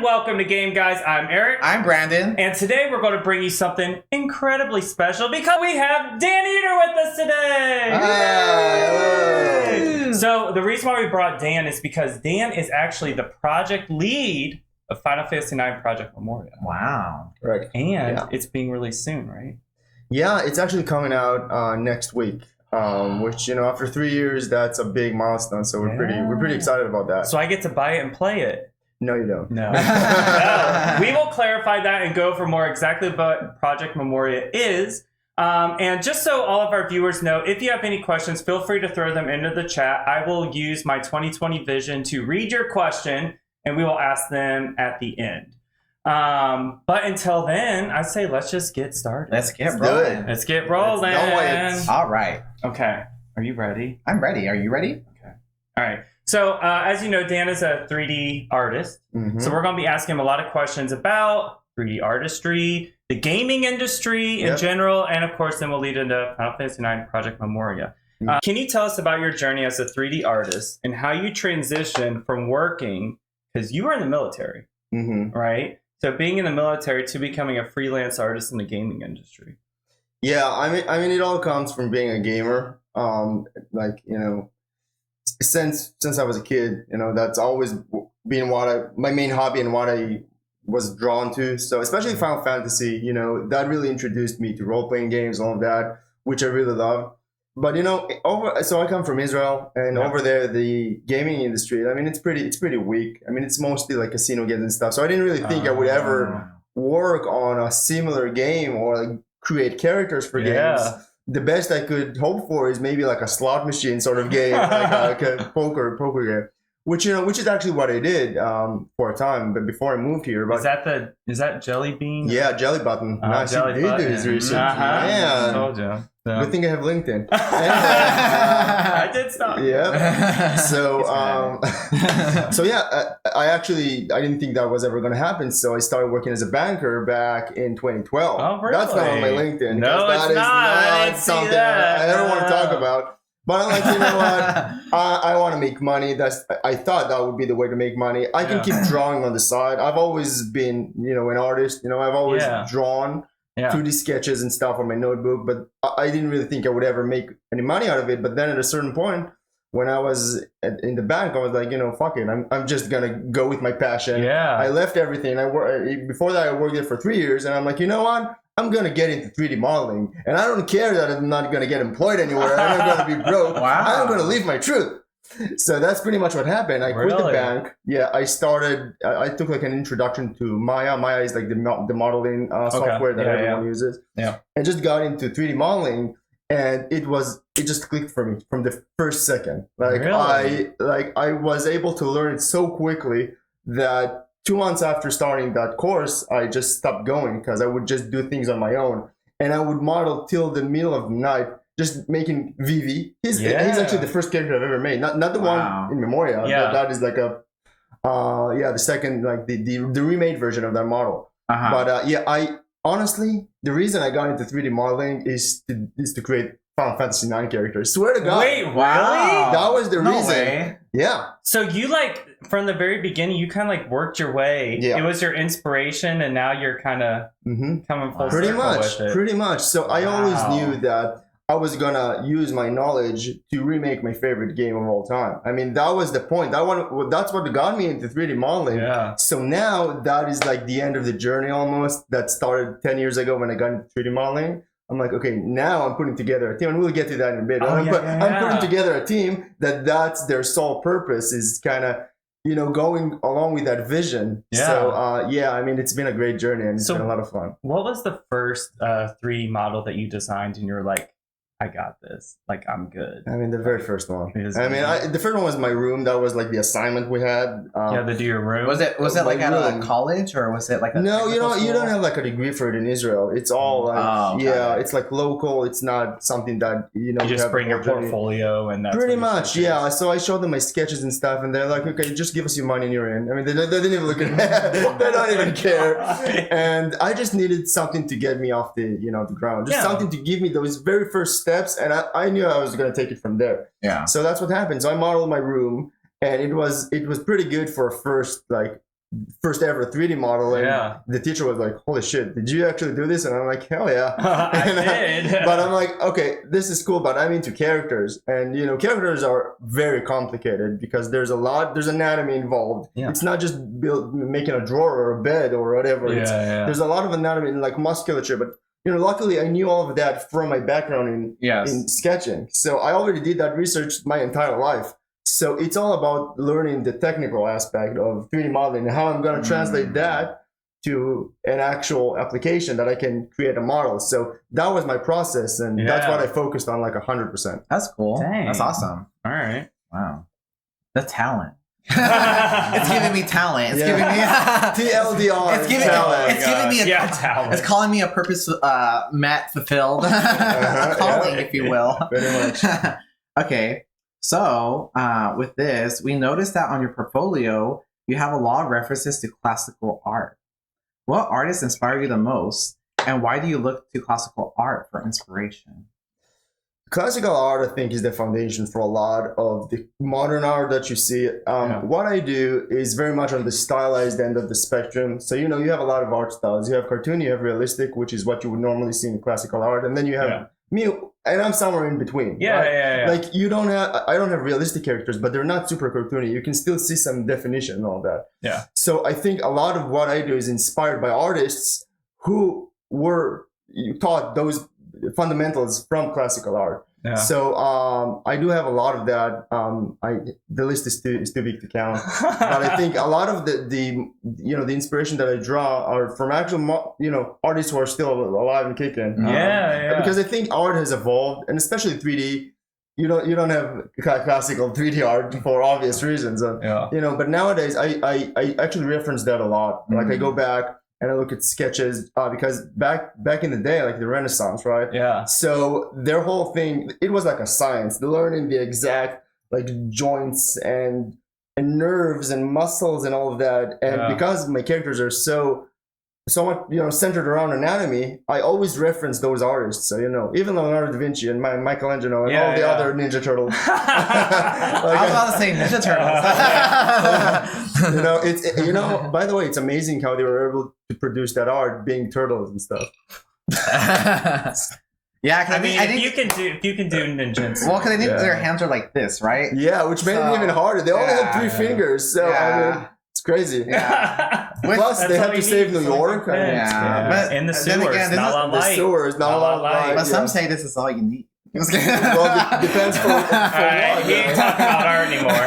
welcome to Game Guys. I'm Eric. I'm Brandon. And today we're going to bring you something incredibly special because we have Dan Eder with us today. Hi. So the reason why we brought Dan is because Dan is actually the project lead of Final Fantasy IX Project Memoria. Wow. Right. And it's being released soon, right? Yeah, it's actually coming out next week. Which, you know, after 3 years, that's a big milestone. So we're pretty excited about that. So I get to buy it and play it. No, you don't. No. No. We will clarify that and go for more exactly what Project Memoria is. And just so all of our viewers know, if you have any questions, feel free to throw them into the chat. I will use my 2020 vision to read your question, and we will ask them at the end. But until then, I say let's just get started. Let's get rolling. Let's get rolling. All right. Okay. Are you ready? I'm ready. Are you ready? Okay. All right. So, as you know, Dan is a 3D artist. Mm-hmm. So we're going to be asking him a lot of questions about 3D artistry, the gaming industry in general, and of course, then we'll lead into Final Fantasy IX Project Memoria. Can you tell us about your journey as a 3D artist and how you transitioned from working, because you were in the military, right? So being in the military to becoming a freelance artist in the gaming industry. Yeah, I mean, it all comes from being a gamer. Like, you know, since I was a kid, you know, that's always been my main hobby and what I was drawn to. So especially Final Fantasy, you know, that really introduced me to role-playing games and all of that, which I really love. But, you know, so I come from Israel, and over there, the gaming industry, I mean, it's pretty weak. I mean, it's mostly like casino games and stuff. So I didn't really think I would ever work on a similar game or like create characters for games. The best I could hope for is maybe like a slot machine sort of game, like a poker game. Which is actually what I did for a time, but before I moved here. But is that Jelly Bean? Yeah, Jelly Button. Nice, Jelly Button. He did his research. I told you. So. Good thing I have LinkedIn. I did stop. Yeah. So, I didn't think that was ever going to happen. So I started working as a banker back in 2012. Oh, really? That's not on my LinkedIn. No, that it's not. I didn't something see that. I don't want to talk about. But I'm like, you know what? I want to make money. I thought that would be the way to make money. I can keep drawing on the side. I've always been, you know, an artist. You know, I've always drawn 2D sketches and stuff on my notebook. But I didn't really think I would ever make any money out of it. But then at a certain point, when I was in the bank, I was like, you know, fuck it. I'm just going to go with my passion. Yeah. I left everything. Before that, I worked there for 3 years. And I'm like, you know what? I'm going to get into 3D modeling. And I don't care that I'm not going to get employed anywhere. I'm not going to be broke. I'm going to live my truth. So that's pretty much what happened. I quit the bank. Yeah, I took like an introduction to Maya. Maya is like the modeling software that everyone uses. Yeah. And just got into 3D modeling. And it just clicked for me from the first second. Like I was able to learn it so quickly that 2 months after starting that course, I just stopped going because I would just do things on my own. And I would model till the middle of the night, just making Vivi. He's actually the first character I've ever made. Not the one in Memoria. Yeah. That is like the second, like the remade version of that model. But I honestly, the reason I got into 3D modeling is to create Final Fantasy IX characters. Swear to God. Wait, really? That was the reason. Way. Yeah. So you from the very beginning, you kind of worked your way. Yeah. It was your inspiration, and now you're kind of coming full circle with it. Pretty much. So I always knew that I was gonna use my knowledge to remake my favorite game of all time. I mean, that was the point. That's what got me into 3D modeling. Yeah. So now that is like the end of the journey almost. That started 10 years ago when I got into 3D modeling. I'm like, okay, now I'm putting together a team, and we'll get to that in a bit. I'm putting together a team that's their sole purpose is kind of, you know, going along with that vision. Yeah. So, I mean, it's been a great journey, and it's been a lot of fun. What was the first 3D model that you designed, and you're like, I got this. Like, I'm good. I mean, the very first one. The first one was my room. That was like the assignment we had. To do your room. Was it like at a college, or was it like a No, you don't have like a degree for it in Israel. It's all like, it's like local. It's not something that, you know. You just bring your portfolio and that's pretty much, yeah. So I showed them my sketches and stuff, and they're like, okay, just give us your money and you're in. I mean, they didn't even look at it. They don't even care. And I just needed something to get me off the ground. Just something to give me those very first steps, and I knew I was going to take it from there. Yeah. So that's what happened. So I modeled my room, and it was pretty good for a first like first ever 3D model, and Yeah. the teacher was like, "Holy shit, did you actually do this?" And I'm like, "Hell yeah!" I did. But I'm like, okay, this is cool, but I'm into characters, and characters are very complicated because there's anatomy involved. Yeah. It's not just making a drawer or a bed or whatever. There's a lot of anatomy and like musculature, but luckily I knew all of that from my background in sketching. So I already did that research my entire life. So it's all about learning the technical aspect of 3D modeling and how I'm going to translate that to an actual application that I can create a model. So that was my process, and that's what I focused on like 100%. That's cool. Dang. That's awesome. All right. Wow. The talent. It's giving me talent. It's giving me TLDR. It's giving me a talent. It's calling me a purpose Matt fulfilled calling, if you will. Very much. Okay. So with this, we noticed that on your portfolio, you have a lot of references to classical art. What artists inspire you the most, and why do you look to classical art for inspiration? Classical art, I think, is the foundation for a lot of the modern art that you see. What I do is very much on the stylized end of the spectrum. So, you have a lot of art styles. You have cartoon, you have realistic, which is what you would normally see in classical art. And then you have me, and I'm somewhere in between. Yeah. Like I don't have realistic characters, but they're not super cartoony. You can still see some definition and all that. Yeah. So I think a lot of what I do is inspired by artists who were taught those fundamentals from classical art. Yeah. So I do have a lot of that. The list is too big to count, but I think a lot of the inspiration that I draw are from actual artists who are still alive and kicking. Because I think art has evolved, and especially 3D. You don't have classical 3D art for obvious reasons. But nowadays I actually reference that a lot. Like I go back and I look at sketches because back in the day, like the Renaissance, right? Yeah. So their whole thing, it was like a science. Learning the exact like joints and nerves and muscles and all of that. And because my characters are so much centered around anatomy, I always reference those artists. So even Leonardo da Vinci and Michelangelo and all the other Ninja Turtles. I was about to say Ninja Turtles. By the way, it's amazing how they were able to produce that art being turtles and stuff. Yeah, I think if you can do ninjutsu. Well, because I think their hands are like this, right? Yeah, which made it even harder. They only had 3 fingers, so I mean, it's crazy. Yeah. Plus, they had to save New York. But in the sewers, not a lot of light. The sewers, not a lot of light. But some say this is all you need. Well, it depends for what. He ain't talking about art anymore.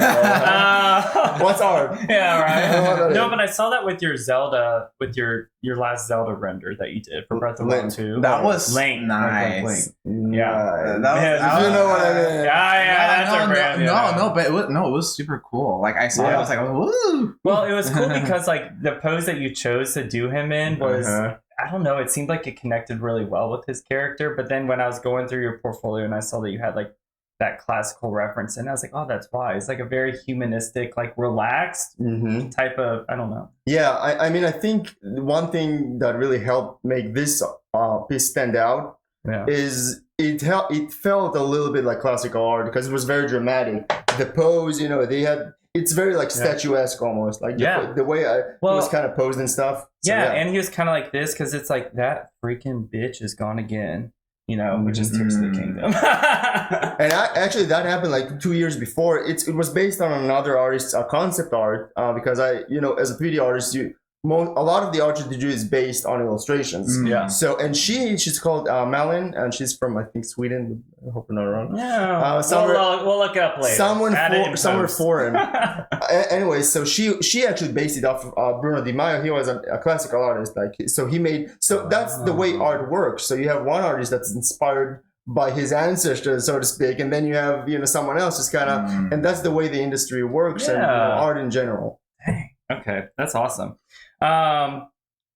What's art? Yeah, right. No, but I saw that with your Zelda, with your last Zelda render that you did for Breath of the Wild 2. That was Link. nice. Yeah. You know what I mean? Yeah, but it was super cool. Like I saw it, I was like, woo. Well, it was cool because like the pose that you chose to do him in was. I don't know. It seemed like it connected really well with his character. But then when I was going through your portfolio and I saw that you had like that classical reference, and I was like, oh, that's why. It's like a very humanistic, like relaxed type of, I don't know. Yeah, I mean, I think one thing that really helped make this piece stand out is it felt a little bit like classical art because it was very dramatic. The pose, they had. It's very like statuesque almost, like the way I was kind of posed and stuff. So, and he was kind of like this because it's like that freaking bitch is gone again, which is Tears of the Kingdom. And actually, that happened like 2 years before. It was based on another artist's concept art because as a 3D artist, a lot of the art you do is based on illustrations. Yeah. So, and she's called Malin, and she's from I think Sweden. I hope I'm not wrong. Yeah. We'll look it up later. Somewhere foreign. Anyway, so she actually based it off of Bruno Di Maio. He was a classical artist. So that's the way art works. So you have one artist that's inspired by his ancestors, so to speak, and then you have someone else is kind of, and that's the way the industry works and art in general. Dang. Okay, that's awesome.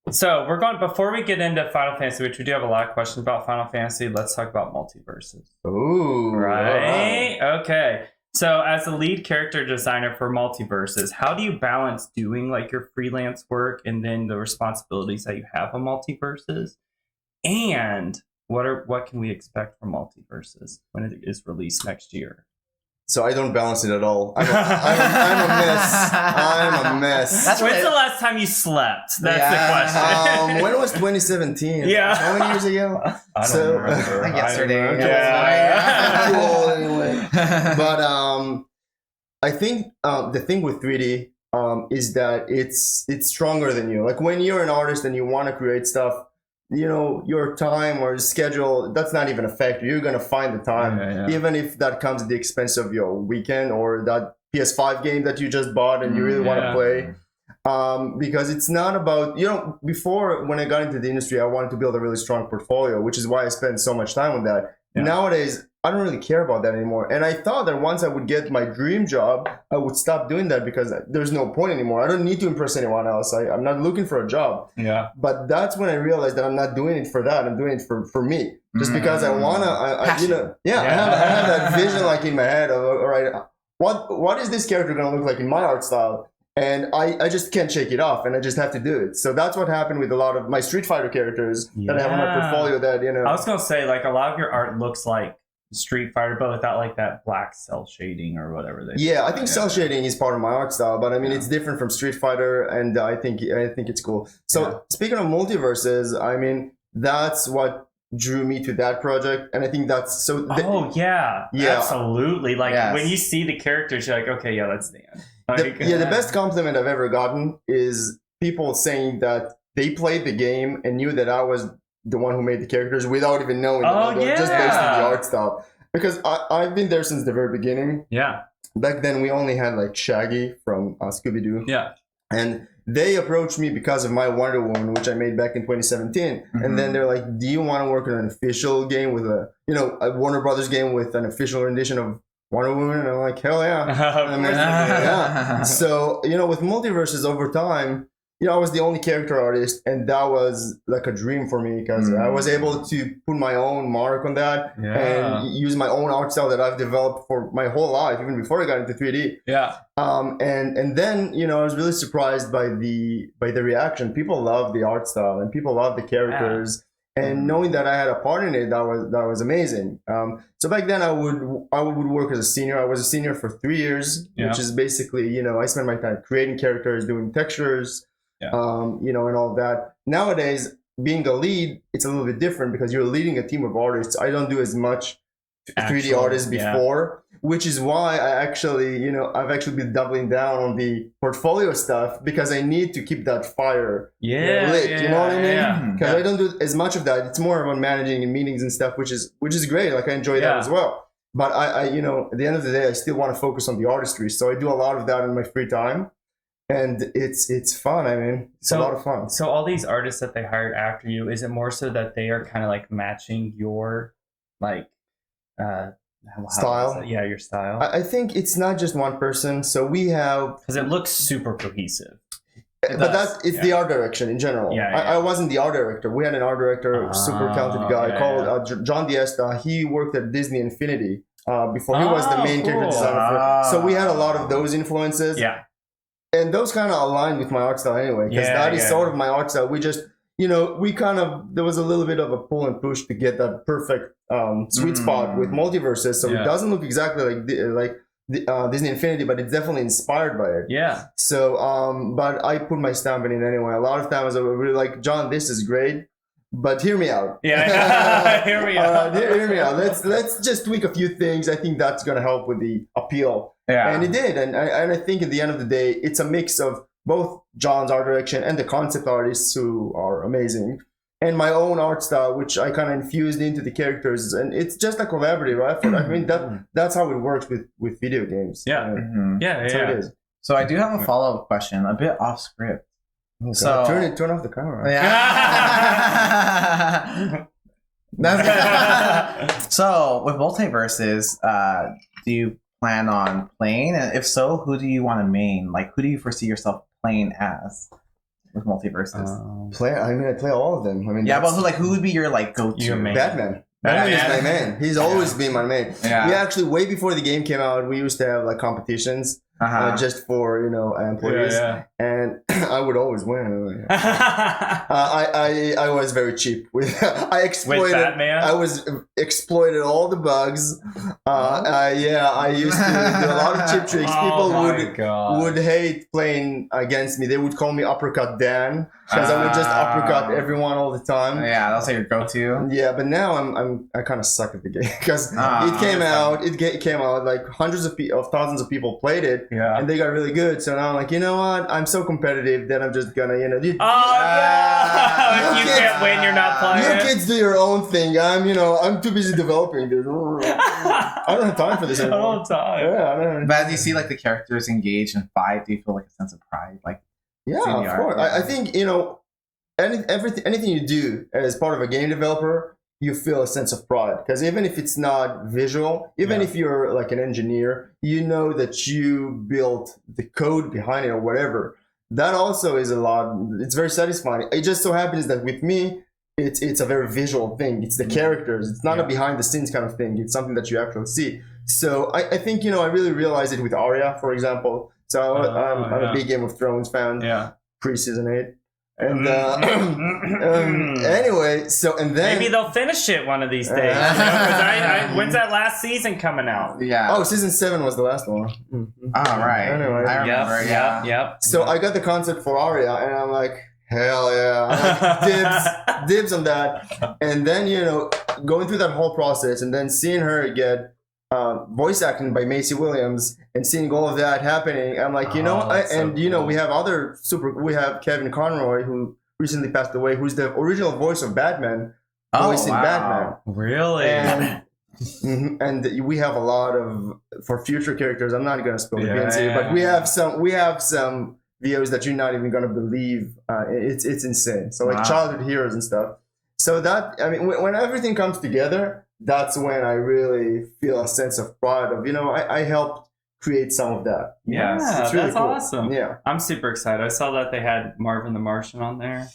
So we're going, before we get into Final Fantasy, which we do have a lot of questions about Final Fantasy, let's talk about multiverses. Ooh. Right? Wow. Okay. So as a lead character designer for multiverses, how do you balance doing like your freelance work and then the responsibilities that you have on multiverses? And what can we expect from multiverses when it is released next year? So I don't balance it at all. I'm a mess. I'm a mess. When's the last time you slept? That's the question. When was 2017? Yeah. How many years ago? I don't remember. Like yesterday. Yeah. Too old anyway. But I think the thing with 3D is that it's stronger than you. Like when you're an artist and you want to create stuff, you know, your time or schedule, that's not even a factor. You're going to find the time, even if that comes at the expense of your weekend or that PS5 game that you just bought and you really want to play. Because it's not about, you know, before when I got into the industry, I wanted to build a really strong portfolio, which is why I spent so much time on that. Yeah. Nowadays, I don't really care about that anymore. And I thought that once I would get my dream job, I would stop doing that because there's no point anymore. I don't need to impress anyone else. I'm not looking for a job. Yeah. But that's when I realized that I'm not doing it for that. I'm doing it for me. Just because I want to, you know, I have that vision like in my head of, all right, what is this character going to look like in my art style? And I just can't shake it off, and I just have to do it. So that's what happened with a lot of my Street Fighter characters that I have on my portfolio that, you know. I was going to say, like, a lot of your art looks like Street Fighter, but without like that black cell shading or whatever they do. I think cell shading is part of my art style, but I mean it's different from Street Fighter, and I think it's cool. So speaking of multiverses, I mean that's what drew me to that project, and I think that's so. Absolutely. Like when you see the characters, you're like, okay, that's Dan. Like, the best compliment I've ever gotten is people saying that they played the game and knew that I was the one who made the characters without even knowing just based on the art style. Because I've been there since the very beginning. Yeah. Back then we only had like Shaggy from Scooby-Doo. Yeah. And they approached me because of my Wonder Woman, which I made back in 2017. Mm-hmm. And then they're like, do you want to work on an official game with a Warner Brothers game with an official rendition of Wonder Woman? And I'm like, hell yeah. So, with multiverses over time, I was the only character artist, and that was like a dream for me because I was able to put my own mark on that and use my own art style that I've developed for my whole life, even before I got into 3D. Yeah. And then, I was really surprised by the reaction. People love the art style and people love the characters. Yeah. And knowing that I had a part in it, that was amazing. So back then I would work as a senior. I was a senior for 3 years, which is basically, I spent my time creating characters, doing textures, and all of that. Nowadays, being a lead, it's a little bit different because you're leading a team of artists. I don't do as much 3D artists before, which is why I've actually been doubling down on the portfolio stuff because I need to keep that fire lit. You know what I mean? Because I don't do as much of that. It's more about managing and meetings and stuff, which is great. Like I enjoy that as well. But I at the end of the day, I still want to focus on the artistry. So I do a lot of that in my free time. And it's fun. I mean, it's a lot of fun. So all these artists that they hired after you, is it more so that they are kind of like matching your style? Yeah, your style. I think it's not just one person. So we have, because it looks super cohesive. But it's the art direction in general. I wasn't the art director. We had an art director, super talented guy called John Diesta. He worked at Disney Infinity before he was the main character designer. So we had a lot of those influences. Yeah. And those kind of aligned with my art style anyway, because that is sort of my art style. We just, there was a little bit of a pull and push to get that perfect sweet spot with multiverses. So it doesn't look exactly like Disney Infinity, but it's definitely inspired by it. Yeah. So, but I put my stamp in it anyway. A lot of times I was really like, John, this is great, but hear me out. Yeah. Hear me out. Hear me out. Let's just tweak a few things. I think that's going to help with the appeal. Yeah. And it did. And I think at the end of the day, it's a mix of both John's art direction and the concept artists who are amazing, and my own art style, which I kind of infused into the characters. And it's just a collaborative effort. I mean, that's how it works with video games. Yeah. That's how it is. So I do have a follow-up question, a bit off script. Oh, so turn off the camera. Yeah. So with multiverses, do you plan on playing? And if so, who do you want to main? Like, who do you foresee yourself playing as with multiverses? I play all of them. I mean, but also, like, who would be your go-to main? Batman. Batman is my man. He's always been my man. Yeah. We actually, way before the game came out, we used to have like competitions. just for employees, and I would always win. I was very cheap with I exploited with Batman? I was exploited all the bugs. I used to do a lot of cheap tricks. People would hate playing against me. They would call me Uppercut Dan because I would just uppercut everyone all the time. Yeah, that's like your go-to. Yeah, but now I kind of suck at the game because it came out. It came out like hundreds of thousands of people played it, and they got really good. So now I'm like, you know what? I'm so competitive that I'm just gonna, if you can't win, you're not playing. You kids do your own thing. I'm too busy developing. I don't have time for this anymore. I don't have time. Yeah, I don't. But as you see like the characters engage and fight, do you feel like a sense of pride? Like, yeah, of course. I think anything you do as part of a game developer, you feel a sense of pride because even if it's not visual, even if you're like an engineer, you know that you built the code behind it or whatever. That also is a lot. It's very satisfying. It just so happens that with me, it's a very visual thing. It's the characters. It's not a behind the scenes kind of thing. It's something that you actually see. So I think I really realized it with Arya, for example. So I'm a big Game of Thrones fan. Yeah. Pre-season 8. And anyway, so and then maybe they'll finish it one of these days. When's that last season coming out? Yeah. Oh, season 7 was the last one. Oh, right. Anyway, I remember. Yep. So I got the concept for Arya, and I'm like, hell yeah, I'm like, dibs on that. And then going through that whole process, and then seeing her get voice acting by Macy Williams and seeing all of that happening, I'm like, we have Kevin Conroy, who recently passed away, who's the original voice of Batman, voicing Batman. Really? And we have a lot of for future characters. I'm not going to spill the beans here, but we have some VOs that you're not even going to believe. It's insane. So like childhood heroes and stuff. So that when everything comes together, that's when I really feel a sense of pride of, I helped create some of that. Yeah, it's really that's cool. awesome. Yeah. I'm super excited. I saw that they had Marvin the Martian on there.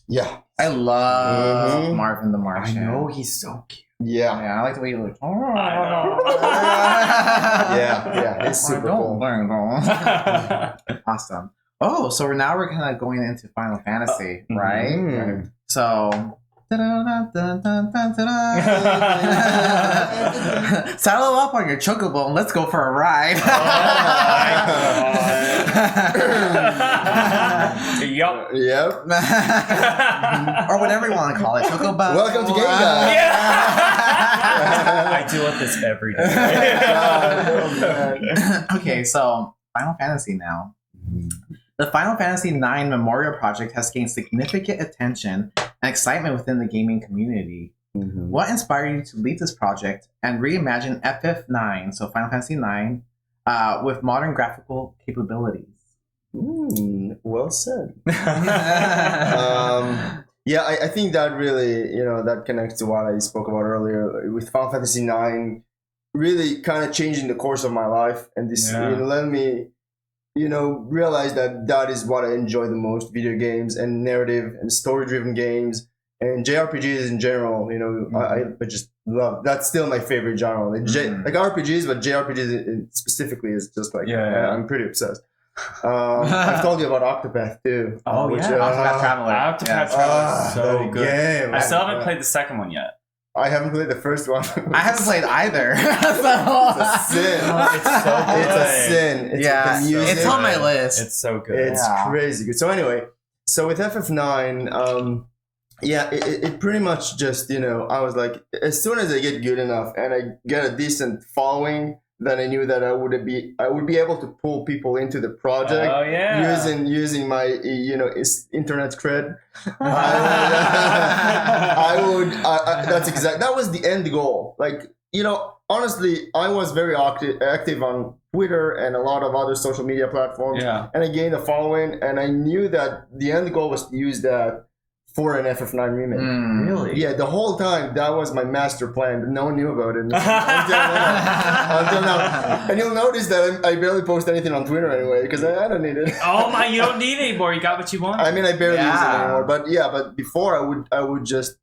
Yeah. I love Marvin the Martian. I know, he's so cute. Yeah, I like the way he looks. Yeah, it's super cool. Awesome. Oh, so we're kind of going into Final Fantasy, right? So, saddle up on your chocobo and let's go for a ride. Yep. Or whatever you want to call it. Chocobo. Welcome to Game Guy. I deal with this every day. Okay, so Final Fantasy now. The Final Fantasy IX Memoria Project has gained significant attention and excitement within the gaming community. What inspired you to lead this project and reimagine FF9, so Final Fantasy IX, with modern graphical capabilities? Well said. I think that really, that connects to what I spoke about earlier with Final Fantasy IX, really kind of changing the course of my life, and this let me realize that is what I enjoy the most: video games and narrative and story-driven games and JRPGs in general. I just love. That's still my favorite genre. Like RPGs, but JRPGs specifically is just like I'm pretty obsessed. I've told you about Octopath too. Octopath Traveler. Octopath Traveler is so good. Game. I still haven't played the second one yet. I haven't played the first one. I haven't played either. It's a sin. It's so good. It's a sin. The music. It's on my list. It's so good. It's crazy good. So anyway, with FF9, it pretty much just, I was like, as soon as I get good enough and I get a decent following, then I knew that I would be able to pull people into the project using my internet cred. That was the end goal. Like, honestly, I was very active on Twitter and a lot of other social media platforms, and I gained a following, and I knew that the end goal was to use that for an FF9 remake. Really? Yeah, the whole time that was my master plan, but no one knew about it until now. And you'll notice that I barely post anything on Twitter anyway because I don't need it. Oh my! You don't need it anymore. You got what you want. I mean, I barely use it anymore. But before I would just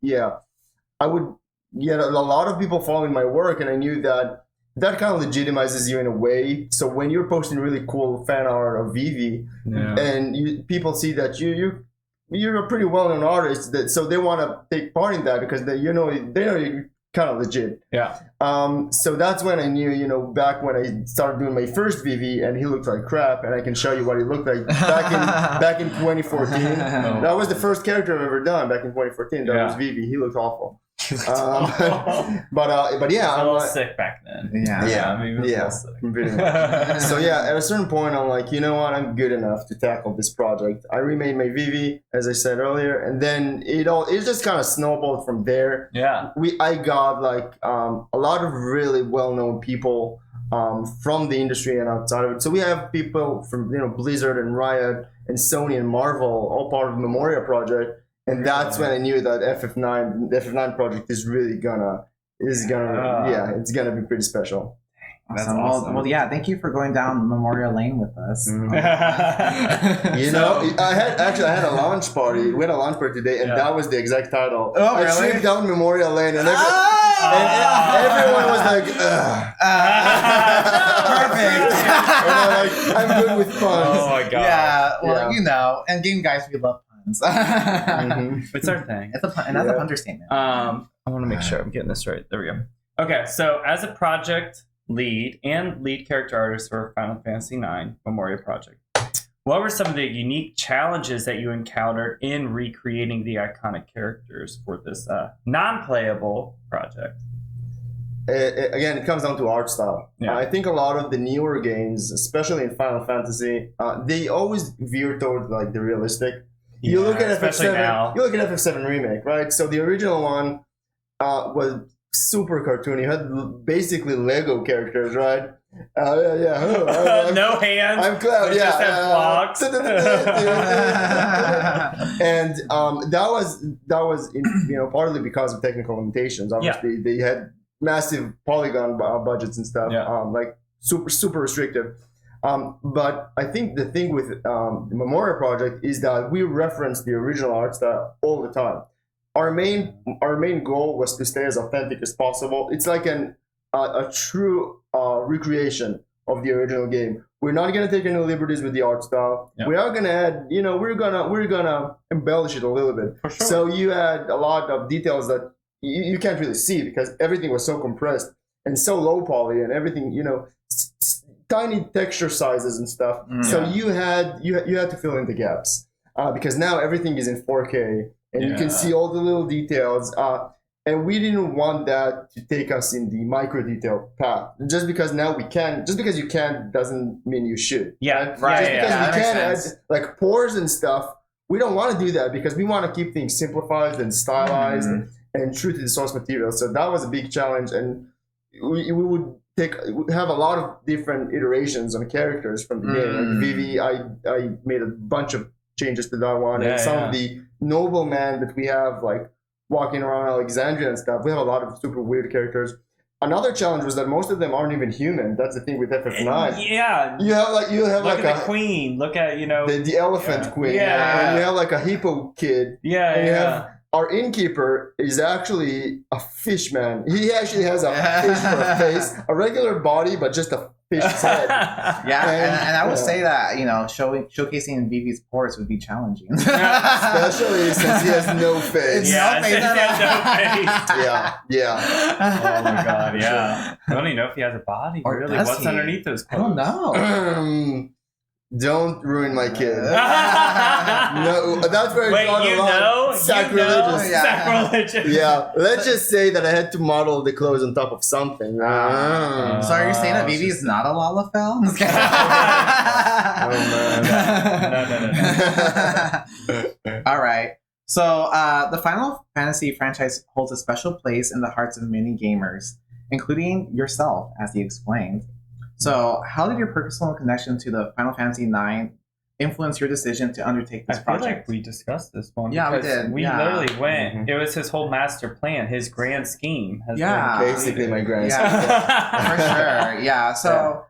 I would get a lot of people following my work, and I knew that that kind of legitimizes you in a way. So when you're posting really cool fan art of Vivi, and people see that you're a pretty well-known artist, so they want to take part in that because they know you're kind of legit. Yeah. So that's when I knew, back when I started doing my first Vivi and he looked like crap, and I can show you what he looked like back in 2014. That was the first character I've ever done back in 2014. That was Vivi. He looked awful. But yeah, I was a little sick back then. Pretty much. So yeah, at a certain point, I'm like, you know what, I'm good enough to tackle this project. I remade my Vivi, as I said earlier, and then it just kind of snowballed from there. Yeah, I got like a lot of really well-known people from the industry and outside of it. So we have people from Blizzard and Riot and Sony and Marvel, all part of Memoria Project. And that's when I knew that the FF9 project is gonna be pretty special. Awesome. Well, yeah. Thank you for going down Memoria Lane with us. I had a launch party. We had a launch party today, and that was the exact title. Oh, really? I tripped down Memoria Lane, and everyone was like, perfect. And I'm good with puns. Oh my god. Yeah. Well, and game guys, we love puns. It's our thing. It's a pun, and that's a punter statement. I want to make sure I'm getting this right. There we go. Okay, so as a project lead and lead character artist for Final Fantasy IX Memoria Project, what were some of the unique challenges that you encountered in recreating the iconic characters for this non-playable project? Again, it comes down to art style. I think a lot of the newer games, especially in Final Fantasy, they always veer toward like the realistic. You look at FF7. You look at FF7 remake, right? So the original one was super cartoony. You had basically Lego characters, right? No hands. I'm Cloud. They just have blocks. And that was partly because of technical limitations. Obviously, they had massive polygon budgets and stuff. Like super restrictive. But I think the thing with the Memoria Project is that we reference the original art style all the time. Our main goal was to stay as authentic as possible. It's like a true recreation of the original game. We're not gonna take any liberties with the art style. We are gonna add, we're gonna embellish it a little bit. For sure. So you add a lot of details that you can't really see because everything was so compressed and so low poly and everything, tiny texture sizes and stuff. So you had to fill in the gaps because now everything is in 4K and you can see all the little details. And we didn't want that to take us in the micro detail path. Just because now we can, just because you can doesn't mean you should. Right. Just because we can add like pores and stuff, we don't want to do that because we want to keep things simplified and stylized and true to the source material. So that was a big challenge, and we would have a lot of different iterations on characters from the game. Like Vivi, I made a bunch of changes to that one, and some of the noblemen that we have, like walking around Alexandria and stuff, we have a lot of super weird characters. Another challenge was that most of them aren't even human. That's the thing with FF9. Yeah. You have look at the queen. Look at the elephant queen. Yeah. And you have like a hippo kid. Yeah. And you have our innkeeper is actually a fish man. He actually has a fish for a face, a regular body, but just a fish's head. And I would say that showcasing Vivi's pores would be challenging, especially since he has no face. Yeah, he has no face. Yeah. Oh my god, yeah. I don't even know if he has a body. Or really, what's underneath those clothes? I don't know. Don't ruin my kid. No, that's where I draw the line. Sacrilegious. Sacrilegious. Yeah, let's just say that I had to model the clothes on top of something. So are you saying that Vivi is not a Lalafell? No. All right. So the Final Fantasy franchise holds a special place in the hearts of many gamers, including yourself, as he explained. So, how did your personal connection to the Final Fantasy IX influence your decision to undertake this project? I feel like we discussed this one. Yeah, we did. We literally went. It was his whole master plan, his grand scheme. Basically my grand scheme. For sure. Yeah. So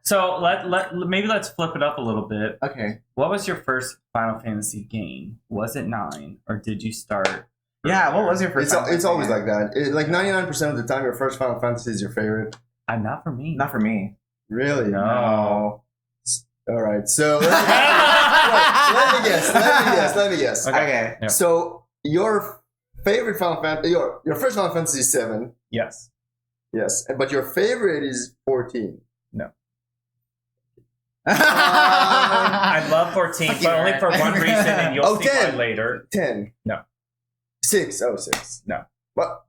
maybe let's flip it up a little bit. Okay. What was your first Final Fantasy game? Was it 9, or did you start? Yeah. What was your first? It's always like that. Like 99% of the time, your first Final Fantasy is your favorite. I'm not for me. Not for me. Really? No. All right. So let me guess. Okay. Yeah. So your favorite Final Fantasy, your first Final Fantasy is 7. Yes. Yes, but your favorite is 14. No. I love 14, but only for one reason, and you'll see 10. why later. 10. No. 6. Oh, 6. No. What?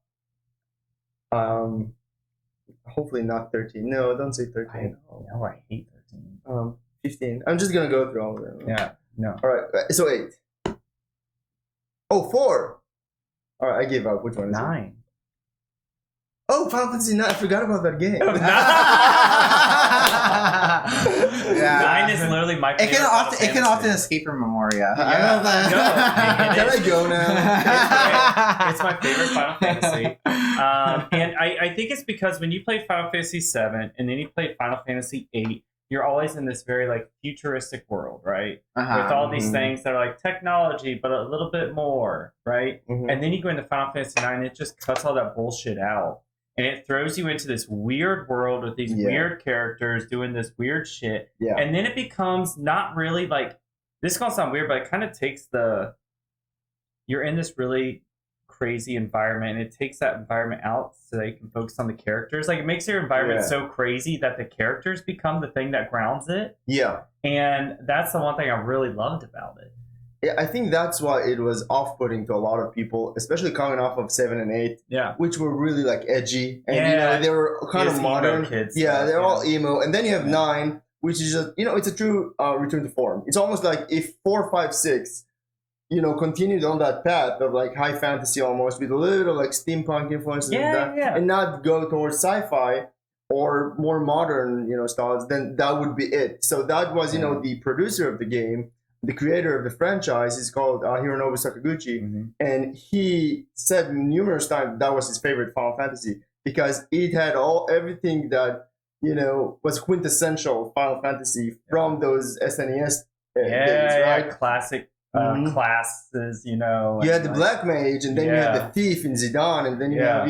Hopefully not 13. No, don't say 13. No, I hate 13. 15. I'm just gonna go through all of them. Yeah. No. All right. So 8. Oh, 4. All right, I gave up. Which one is it? 9. Oh, Final Fantasy 9. I forgot about that game. Yeah. 9 is literally my favorite. It can often escape from Memoria. Yeah. I know that. No, Can I go now? It's my favorite Final Fantasy. And I think it's because when you play Final Fantasy 7 and then you play Final Fantasy 8, you're always in this very like futuristic world, right? With all these things that are like technology, but a little bit more, right? Mhm. And then you go into Final Fantasy 9, it just cuts all that bullshit out. And it throws you into this weird world with these weird characters doing this weird shit. Yeah. And then it becomes not really like, this is going to sound weird, but it kind of takes you're in this really crazy environment, and it takes that environment out so that you can focus on the characters. Like, it makes your environment so crazy that the characters become the thing that grounds it. Yeah. And that's the one thing I really loved about it. Yeah, I think that's why it was off-putting to a lot of people, especially coming off of 7 and 8, Yeah. which were really like edgy, and they were kind of modern. Kids They're all emo, and then you have 9, which is just it's a true return to form. It's almost like if 4, 5, 6, continued on that path of like high fantasy almost with a little like steampunk influences and not go towards sci-fi or more modern styles, then that would be it. So that was the producer of the game, the creator of the franchise, is called Hironobu Sakaguchi, and he said numerous times that was his favorite Final Fantasy because it had everything that was quintessential Final Fantasy from those SNES days, right? Classic classes, You had the Black Mage, and then you had the Thief in Zidane, and then you have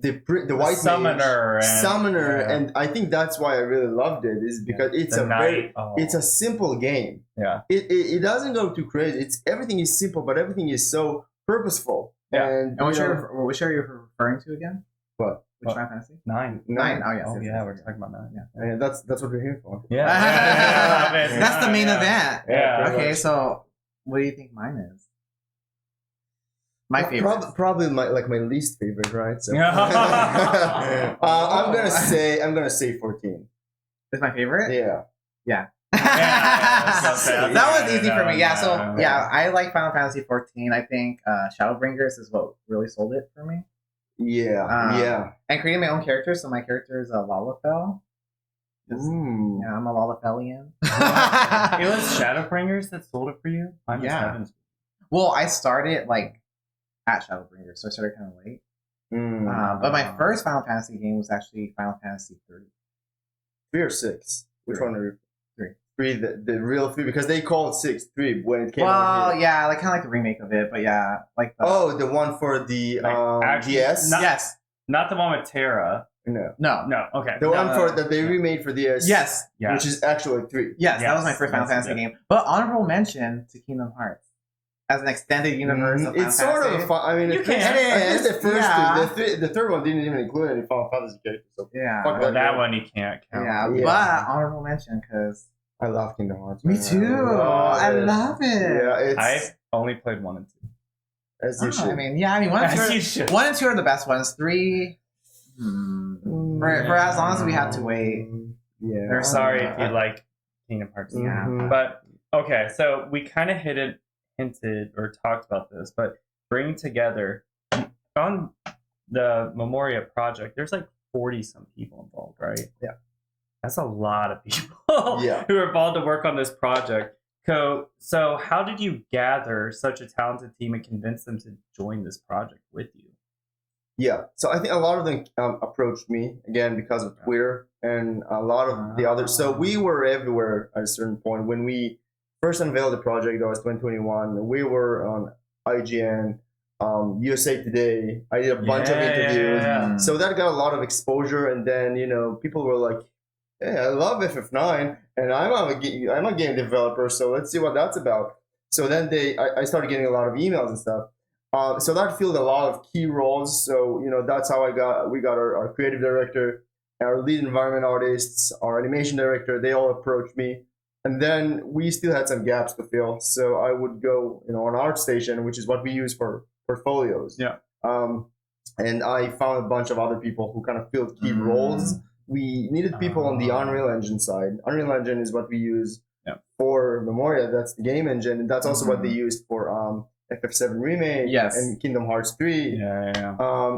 the White Summoner Mage, and I think that's why I really loved it, is because it's it's a simple game. Yeah, it doesn't go too crazy. Everything is simple, but everything is so purposeful. Yeah. And which are you referring to again? What? Which Final Fantasy? 9. 9. Oh, yes. Oh, yeah, we're talking about 9. Yeah. And that's what we're here for. Yeah. That's the main event. Yeah. Okay, so what do you think mine is? My favorite. Probably my least favorite, right? So I'm gonna say 14. Is my favorite? Yeah. That was easy for me. Yeah, so I like Final Fantasy 14. I think Shadowbringers is what really sold it for me. Yeah. And creating my own character, so my character is a Lalafell. Yeah, I'm a Lalafellian. It was Shadowbringers that sold it for you? Mine was Heaven's. Well, I started at Shadowbringers, so I started kind of late. But my first Final Fantasy game was actually Final Fantasy 3. 3 or 6? Which one are you? 3. 3, the real 3, because they called 6 3 when it came out. Well, yeah, kind of like the remake of it, but yeah, the one for the DS. Yes, not the one with Terra. No. Okay. The one that they remade for DS. Yes. Which is actually 3. Yes, that was my first Final Fantasy game. But honorable mention to Kingdom Hearts as an extended universe. Of it's Final sort Fantasy. of fun. I mean, You can. at least the first two. The third one didn't even include any Final Fantasy characters. So fuck that one you can't count. Yeah, but honorable mention because I love Kingdom Hearts. Me too. I love it. Yeah, I've only played 1 and 2. As you should. I mean, 1 and 2 are the best ones. 3. For as long as we have to wait. Yeah. We're sorry if you like Kingdom Hearts. Yeah. But okay, so we kind of hinted or talked about this, but bringing together on the Memoria Project, there's 40 some people involved, right? Yeah. That's a lot of people who are involved to work on this project. So how did you gather such a talented team and convince them to join this project with you? Yeah, so I think a lot of them approached me, again, because of Twitter, and a lot of the others. So we were everywhere at a certain point. When we first unveiled the project, that was 2021, we were on IGN, USA Today. I did a bunch of interviews. So that got a lot of exposure. And then, people were like, hey, I love FF9 and I'm a game developer. So let's see what that's about. So then I started getting a lot of emails and stuff. So that filled a lot of key roles. So, that's how we got our creative director, our lead environment artists, our animation director. They all approached me. And then we still had some gaps to fill. So I would go, on ArtStation, which is what we use for portfolios. Yeah. And I found a bunch of other people who kind of filled key roles. We needed people on the Unreal Engine side. Unreal Engine is what we use for Memoria. That's the game engine. And that's also what they used for FF7 Remake and Kingdom Hearts 3.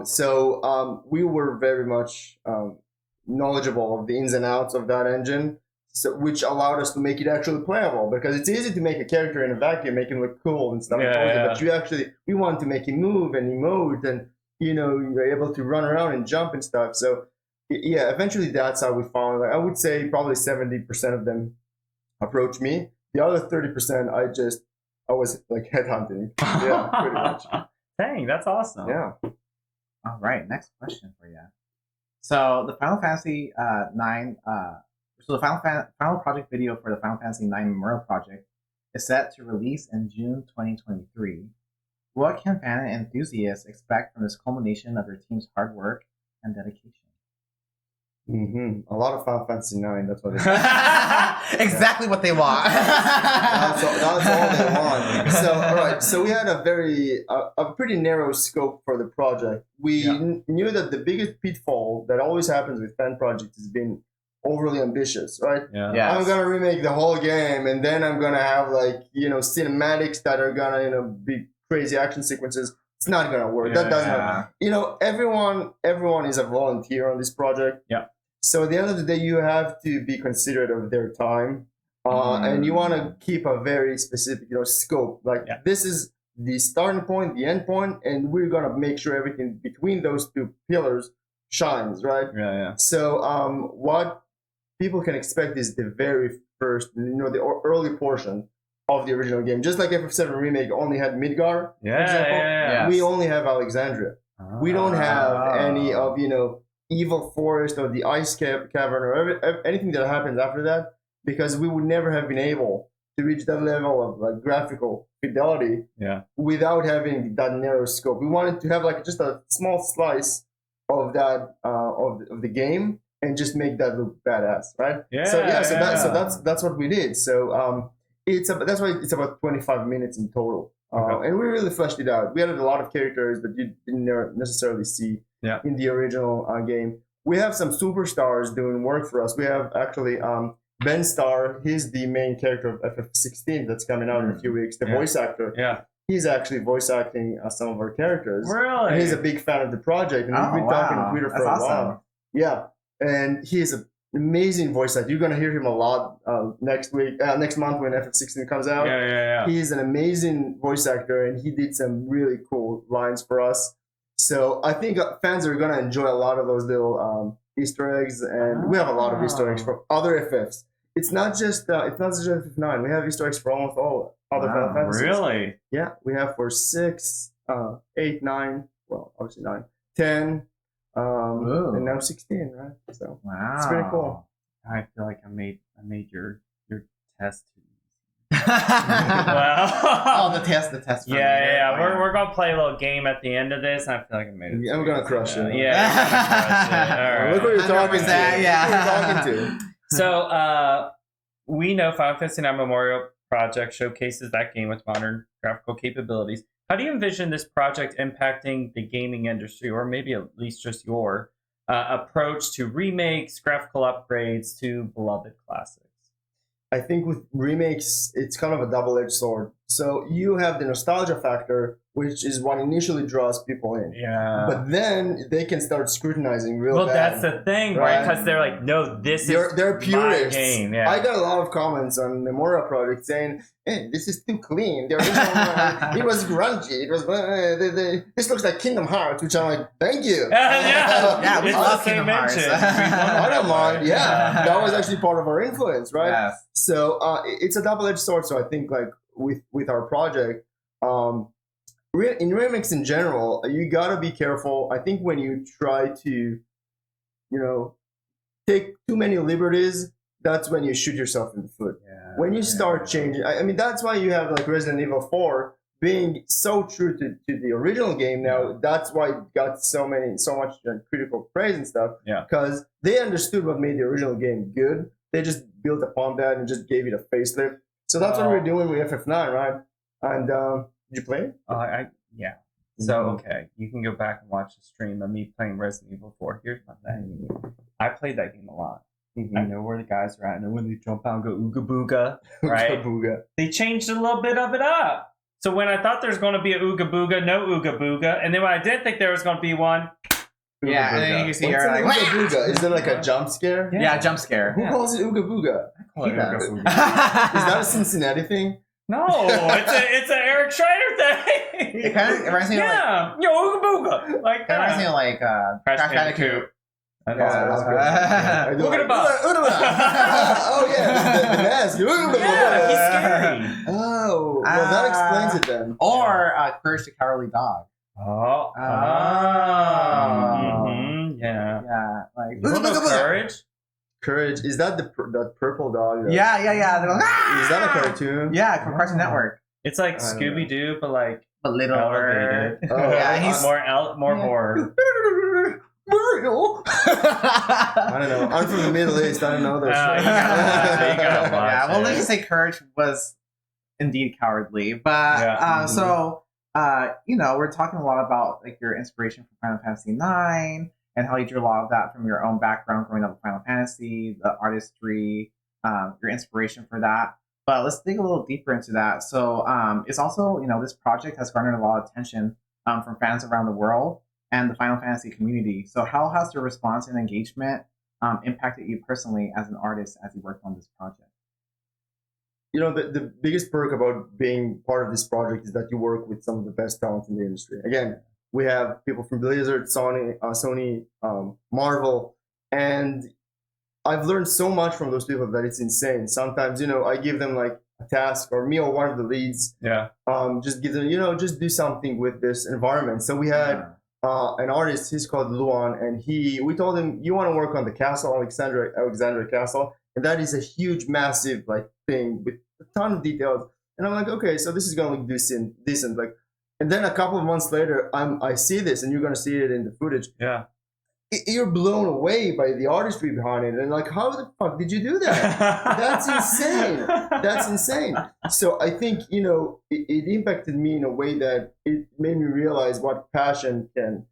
So we were very much knowledgeable of the ins and outs of that engine, which allowed us to make it actually playable, because it's easy to make a character in a vacuum, make him look cool and stuff. But we want to make him move and emote, and you're able to run around and jump and stuff. So eventually that's how we found. I would say probably 70% of them approached me. The other 30%, I was like headhunting. Yeah, pretty much. Dang, that's awesome. Yeah. All right, next question for you. So the Final Fantasy So the final project video for the Final Fantasy IX Memoria Project is set to release in June 2023. What can fan enthusiasts expect from this culmination of your team's hard work and dedication? A lot of Final Fantasy IX. That's what it is. Exactly what they want. That's all they want. So, all right. So we had a pretty narrow scope for the project. We knew that the biggest pitfall that always happens with fan projects is being overly ambitious, right? Yeah. I'm gonna remake the whole game, and then I'm gonna have cinematics that are gonna be crazy action sequences. It's not gonna work. That doesn't happen. Everyone is a volunteer on this project. Yeah. So at the end of the day, you have to be considerate of their time, and you want to keep a very specific scope. This is the starting point, the end point, and we're gonna make sure everything between those two pillars shines, right? Yeah. So what people can expect is the very first, the early portion of the original game. Just like FF7 Remake only had Midgar, for example, we only have Alexandria. We don't have any of, Evil Forest or the Ice Cavern or anything that happens after that, because we would never have been able to reach that level of graphical fidelity without having that narrow scope. We wanted to have just a small slice of that of the game and just make that look badass, right? So that's what we did. So that's why it's about 25 minutes in total, and we really fleshed it out. We added a lot of characters that you didn't necessarily see in the original game. We have some superstars doing work for us. We have actually Ben Starr. He's the main character of FF16 that's coming out in a few weeks. The voice actor. Yeah. He's actually voice acting some of our characters. Really? And he's a big fan of the project, and we've been talking on Twitter for a while. Yeah, and he's an amazing voice actor. You're gonna hear him a lot next month when FF16 comes out. Yeah. He's an amazing voice actor, and he did some really cool lines for us. So I think fans are gonna enjoy a lot of those little Easter eggs, and we have a lot of Easter eggs from other FFs. It's not just FF9. We have Easter eggs for almost all other Final Fantasies. Really? Yeah, we have for 6, 8, 9. Well, obviously 9, 10, and now 16. Right? So it's pretty cool. I feel like I made your test. Wow. The test. Yeah. We're gonna play a little game at the end of this, and I feel like I made it. Yeah, I'm gonna crush it. Yeah. All right. Look what you're talking to. Yeah. Look what you're talking to. So we know Final Fantasy IX Memoria Project showcases that game with modern graphical capabilities. How do you envision this project impacting the gaming industry, or maybe at least just your approach to remakes, graphical upgrades to beloved classics? I think with remakes, it's kind of a double-edged sword. So you have the nostalgia factor, which is what initially draws people in. Yeah. But then they can start scrutinizing real bad. Well, that's the thing, right? Because they're like, no, they're purists. My game. Yeah. I got a lot of comments on Memoria Project saying, hey, this is too clean. The original one, it was grungy. It was this looks like Kingdom Hearts, which I'm like, thank you. Yeah, we love Kingdom Hearts. I don't mind. Yeah, that was actually part of our influence, right? Yes. So it's a double-edged sword. So I think with our project, in remix in general, you gotta be careful. I think when you try to, take too many liberties, that's when you shoot yourself in the foot. Yeah, when you start changing, I mean, that's why you have like Resident Evil 4 being so true to the original game now. That's why it got so much critical praise and stuff. Yeah. Because they understood what made the original game good. They just built upon that and just gave it a facelift. So that's what we're doing with FF9, right? And did you play it? Yeah. So, okay, you can go back and watch the stream of me playing Resident Evil 4. Here's my thing. I played that game a lot. I know where the guys are at. I know when they jump out and go ooga booga, right? Ooga booga. They changed a little bit of it up. So when I thought there was going to be a ooga booga, no ooga booga. And then when I didn't think there was going to be one, yeah, and then you can see her like, ooga booga? Is there like a jump scare? Yeah, jump scare. Who calls it ooga booga? He does. Is that a Cincinnati thing? No, it's an Eric Schreider thing. It kind of reminds me of like, yo, ooga booga. Like it reminds me of like Crash Bandicoot. Look at the bus. Oh yeah, the mask. Yeah, he's scary. Oh, well that explains it then. Or Courage the Cowardly Dog. Oh. Yeah. Yeah, like Courage. Courage, is that that purple dog? Yeah. They're going, Is that a cartoon? Yeah, from Cartoon Network. It's like Scooby Doo, but like a little elevated. Yeah, he's more horror. I don't know. I'm from the Middle East. I don't know those shows. Yeah, well, let's just say Courage was indeed cowardly. But so we're talking a lot about like your inspiration from Final Fantasy IX and how you drew a lot of that from your own background growing up with Final Fantasy, the artistry, your inspiration for that. But let's dig a little deeper into that. So it's also, this project has garnered a lot of attention from fans around the world and the Final Fantasy community. So how has your response and engagement impacted you personally as an artist as you worked on this project? The biggest perk about being part of this project is that you work with some of the best talent in the industry. Again, we have people from Blizzard, Sony, Marvel, and I've learned so much from those people that it's insane. Sometimes, I give them like a task, or me or one of the leads, just give them, just do something with this environment. So we had an artist, he's called Luan, and we told him, you want to work on the castle, Alexandria Castle, and that is a huge, massive like thing with a ton of details. And I'm like, okay, so this is gonna look decent, like. And then a couple of months later, I see this, and you're gonna see it in the footage. Yeah, you're blown away by the artistry behind it, and like, how the fuck did you do that? That's insane. That's insane. So I think it impacted me in a way that it made me realize what passion can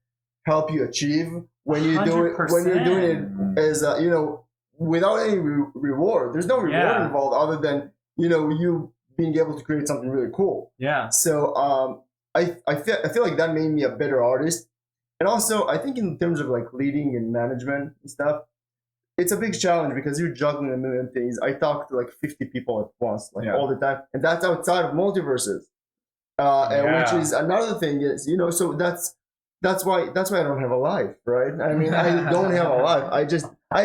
help you achieve when you do it. When you're doing it as without any reward. There's no reward involved other than you being able to create something really cool. Yeah. So I feel like that made me a better artist. And also, I think in terms of like leading and management and stuff, it's a big challenge because you're juggling a million things. I talk to like 50 people at once, all the time, and that's outside of multiverses, which is another thing. Is so that's why I don't have a life, right? I mean, I don't have a life. I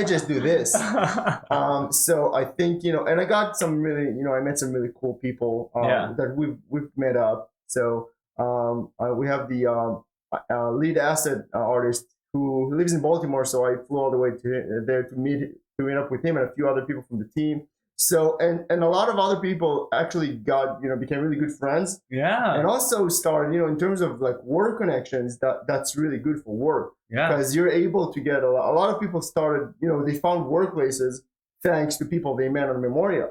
just do this. So I think and I got some really I met some really cool people that we've met up. So we have the lead asset artist who lives in Baltimore, so I flew all the way to there to meet up with him and a few other people from the team. So and a lot of other people actually became really good friends. Yeah. And also started in terms of like work connections, that's really good for work. Yeah. Because you're able to get a lot of people started they found workplaces thanks to people they met on Memoria.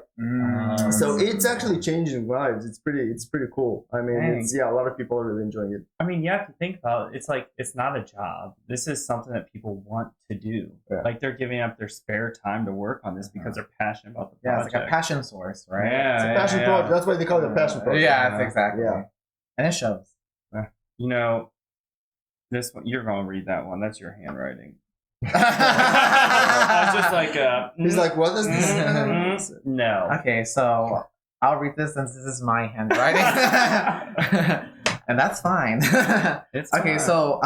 So it's actually changing lives. It's pretty cool. I mean, a lot of people are really enjoying it. I mean, you have to think about it. It's like, it's not a job. This is something that people want to do. Yeah. Like they're giving up their spare time to work on this because they're passionate about the project. Yeah, it's like a passion source, right? Yeah, it's a passion project. That's why they call it a passion project. Yeah, that's exactly. Yeah. And it shows. This one, you're going to read that one. That's your handwriting. I was just like, he's like, what is this? No. Okay, so I'll read this since this is my handwriting, and that's fine. It's okay. fine. So,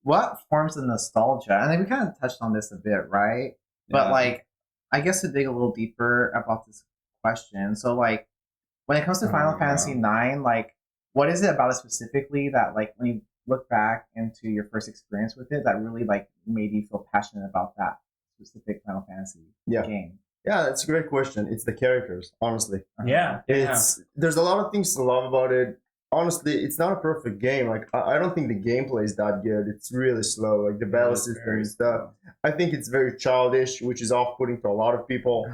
what forms the nostalgia? And then we kind of touched on this a bit, right? But like, I guess to dig a little deeper about this question. So, like, when it comes to Final Fantasy IX, like, what is it about it specifically that like when you look back into your first experience with it that really like made you feel passionate about that specific Final Fantasy game? Yeah, that's a great question. It's the characters, honestly. Yeah. There's a lot of things to love about it. Honestly, it's not a perfect game. Like I don't think the gameplay is that good. It's really slow. Like the battle system and stuff. I think it's very childish, which is off-putting to a lot of people,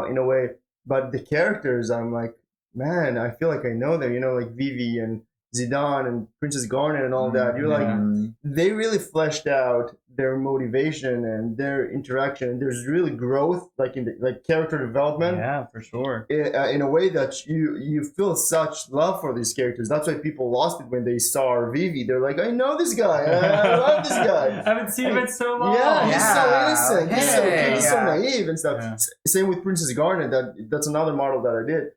in a way. But the characters, I'm like, man, I feel like I know them. You know, like Vivi and Zidane and Princess Garnet and all that. You're like, they really fleshed out their motivation and their interaction. There's really growth, like in the like character development. Yeah, for sure. In a way that you feel such love for these characters. That's why people lost it when they saw Vivi. They're like, I know this guy. I love this guy. I haven't seen him in so long. Yeah, he's so innocent. He's so cute. He's so naive and stuff. Yeah. Same with Princess Garnet. That's another model that I did.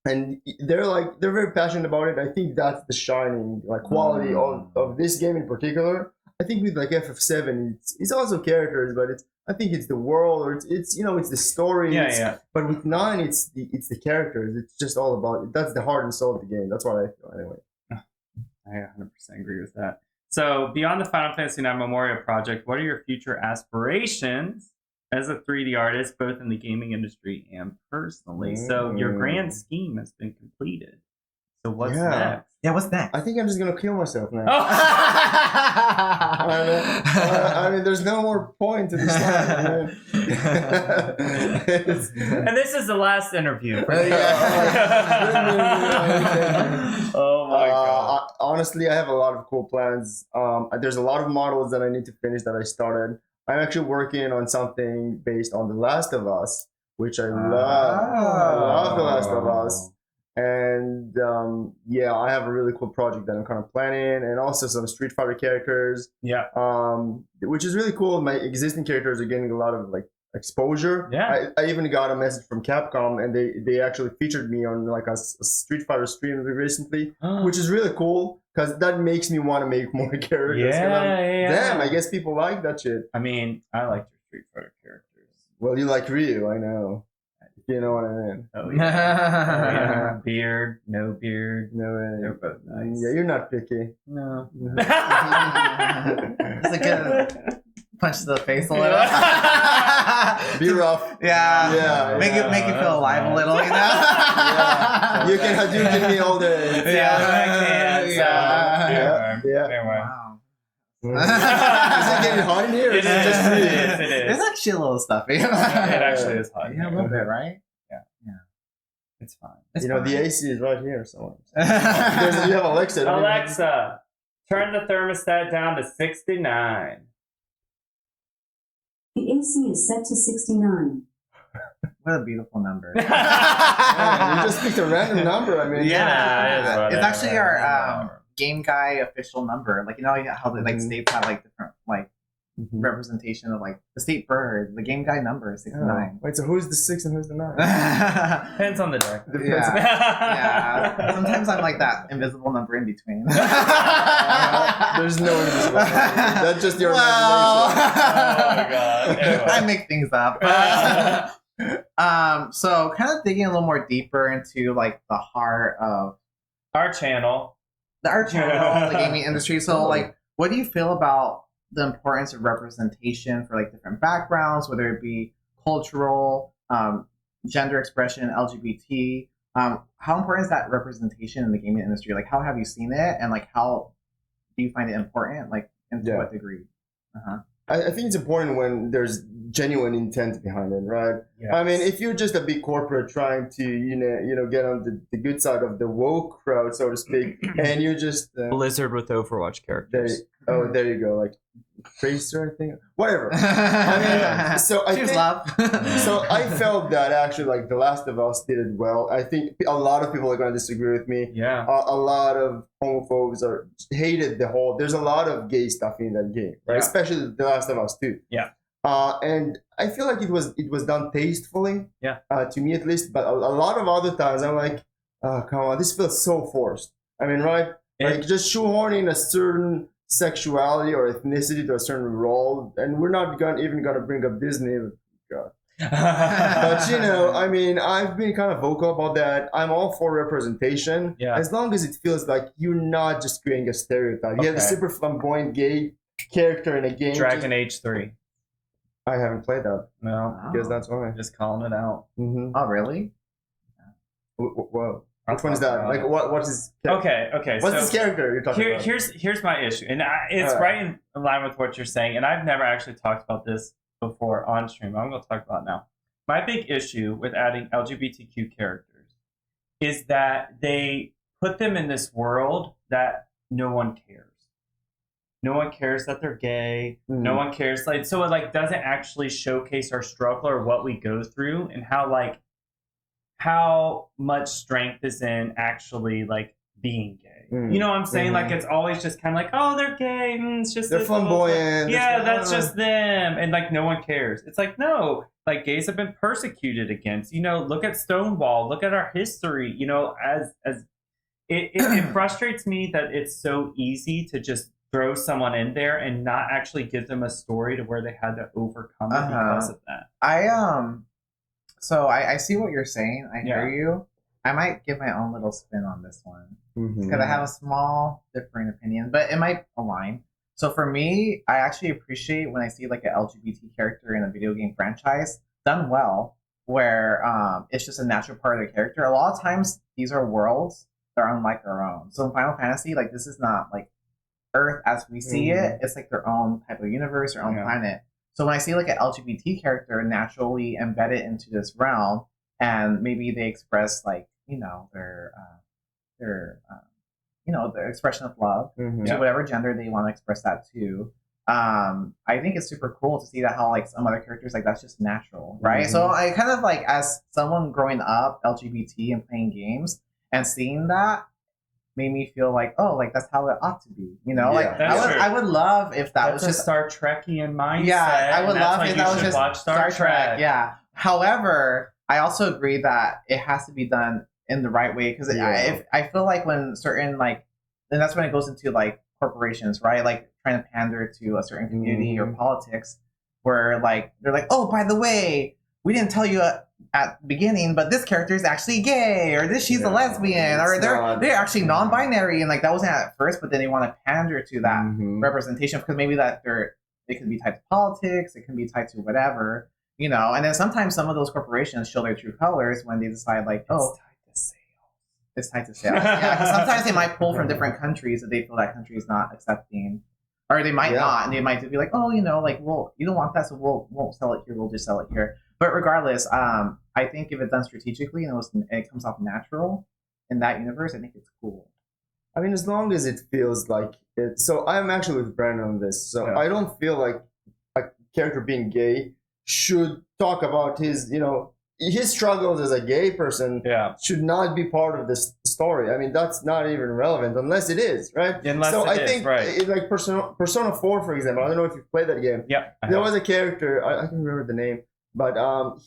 And they're very passionate about it. I think that's the shining like quality of this game in particular. I think with like FF7, it's also characters, but I think it's the world, or it's you know, it's the story. But with 9, it's the characters. It's just all about it. That's the heart and soul of the game. That's what I feel anyway. I 100% agree with that. So beyond the Final Fantasy IX Memoria Project, what are your future aspirations as a 3D artist, both in the gaming industry and personally? So your grand scheme has been completed. So what's next? Yeah, what's next? I think I'm just gonna kill myself now. I mean, there's no more point to this time. And this is the last interview. Oh my god! Honestly, I have a lot of cool plans. There's a lot of models that I need to finish that I started. I'm actually working on something based on The Last of Us, which I love. I love The Last of Us. And I have a really cool project that I'm kind of planning, and also some Street Fighter characters. Yeah. Which is really cool. My existing characters are getting a lot of like exposure. Yeah. I even got a message from Capcom, and they actually featured me on like a Street Fighter stream recently, which is really cool because that makes me want to make more characters. Damn, I guess people like that shit. I mean, I like your Street Fighter characters. Well, you like Ryu, I know. You know what I mean? Oh yeah. Beard, no beard. No way. They're both nice. Yeah, you're not picky. No. It's like a punch to the face a little. Be rough. Yeah. Make you feel alive a little, you know? You can do me all day. Yeah. Wow. Is it getting hot in here? It is. It's actually a little stuffy. It actually is hot. Yeah, a little bit, right? Yeah. It's fine. It's fine. The AC is right here somewhere. You have Alexa. Alexa, turn the thermostat down to 69. The AC is set to 69. What a beautiful number. You just picked a random number. I mean, it's actually our game guy official number. Like, you know how the like states have like different like representation of like the state bird. The game guy number is 69. Wait, so who's the 6 and who's the 9? Depends on the deck. Yeah. Sometimes I'm like that invisible number in between. There's no invisible number. That's just your imagination. Oh my god. Anyway. I make things up. So kind of digging a little more deeper into like the heart of our channel, the gaming industry. So like, what do you feel about the importance of representation for like different backgrounds, whether it be cultural, gender expression, LGBT? How important is that representation in the gaming industry? Like, how have you seen it, and like, how do you find it important? Like, and to what degree? I think it's important when there's genuine intent behind it, right? Yes. I mean, if you're just a big corporate trying to, you know, get on the good side of the woke crowd, so to speak, and you're just Blizzard with Overwatch characters. There you go, like Tracer, I think, whatever. I mean, so I felt that actually, like, The Last of Us did it well. I think a lot of people are going to disagree with me. Yeah, a lot of homophobes hated the whole. There's a lot of gay stuff in that game, right? Yeah. Especially The Last of Us 2. Yeah. And I feel like it was done tastefully. Yeah. To me at least, but a lot of other times I'm like, oh come on, this feels so forced. I mean, right? Like just shoehorning a certain sexuality or ethnicity to a certain role, and we're not even gonna bring up Disney. God. But I mean, I've been kind of vocal about that. I'm all for representation, as long as it feels like you're not just creating a stereotype. You have a super flamboyant gay character in a game. Dragon Age 3. I haven't played that. No, because that's why. Just calling it out. Mm-hmm. Oh, really? Well, which one is that? Like, what is? Okay. What's this character you're talking about? Here's my issue, and it's right in line with what you're saying. And I've never actually talked about this before on stream. I'm going to talk about it now. My big issue with adding LGBTQ characters is that they put them in this world that no one cares. No one cares that they're gay. No one cares, so it doesn't actually showcase our struggle or what we go through, and how much strength is in actually being gay. You know what I'm saying? It's always just kind of oh, they're gay. It's just they're flamboyant. Yeah, that's just them, and no one cares. It's no, gays have been persecuted against. Look at Stonewall. Look at our history. As it frustrates me that it's so easy to just throw someone in there and not actually give them a story to where they had to overcome it because of that. So I see what you're saying. I hear you. I might give my own little spin on this one because I have a small differing opinion, but it might align. So for me, I actually appreciate when I see an LGBT character in a video game franchise done well, where it's just a natural part of the character. A lot of times these are worlds that are unlike our own. So in Final Fantasy, this is not Earth as we see it. It's their own type of universe, their own planet. So when I see an LGBT character naturally embedded into this realm, and maybe they express their expression of love to whatever gender they want to express that to. I think it's super cool to see that how some other characters that's just natural, right? So I kind of as someone growing up LGBT and playing games and seeing that made me feel that's how it ought to be, I would love if that was just Star Trekian mindset. Yeah, I would love if that was just watch Star Trek. Yeah. However, I also agree that it has to be done in the right way because I feel when certain and that's when it goes into corporations, right? Trying to pander to a certain community or politics, where they're oh, by the way, we didn't tell you at the beginning, but this character is actually gay, or she's a lesbian, or they're actually non-binary, and that wasn't at first, but then they want to pander to that representation because maybe it could be tied to politics, it can be tied to whatever, and then sometimes some of those corporations show their true colors when they decide it's tied to sales. Yeah, because sometimes they might pull from different countries if they feel that country is not accepting, or they might not, and they might just be well, you don't want that, so we won't sell it here, we'll just sell it here. But regardless, I think if it's done strategically and it comes off natural in that universe, I think it's cool. I mean, as long as it feels like it. So I'm actually with Brandon on this. So I don't feel like a character being gay should talk about his struggles as a gay person. Should not be part of this story. I mean, that's not even relevant unless it is, right? I think Persona 4, for example. I don't know if you've played that game. There was a character. I can't remember the name. But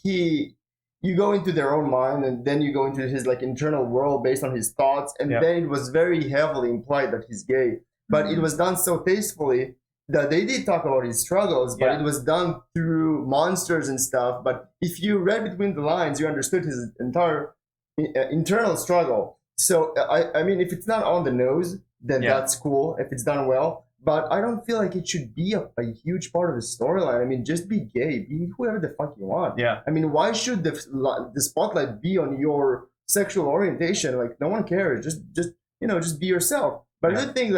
you go into their own mind, and then you go into his internal world based on his thoughts, and then it was very heavily implied that he's gay. But it was done so tastefully that they did talk about his struggles, but it was done through monsters and stuff. But if you read between the lines, you understood his entire internal struggle. So I mean, if it's not on the nose, then that's cool if it's done well. But I don't feel like it should be a huge part of the storyline. I mean, just be gay, be whoever the fuck you want. I mean, why should the spotlight be on your sexual orientation? No one cares. Just be yourself. But I do think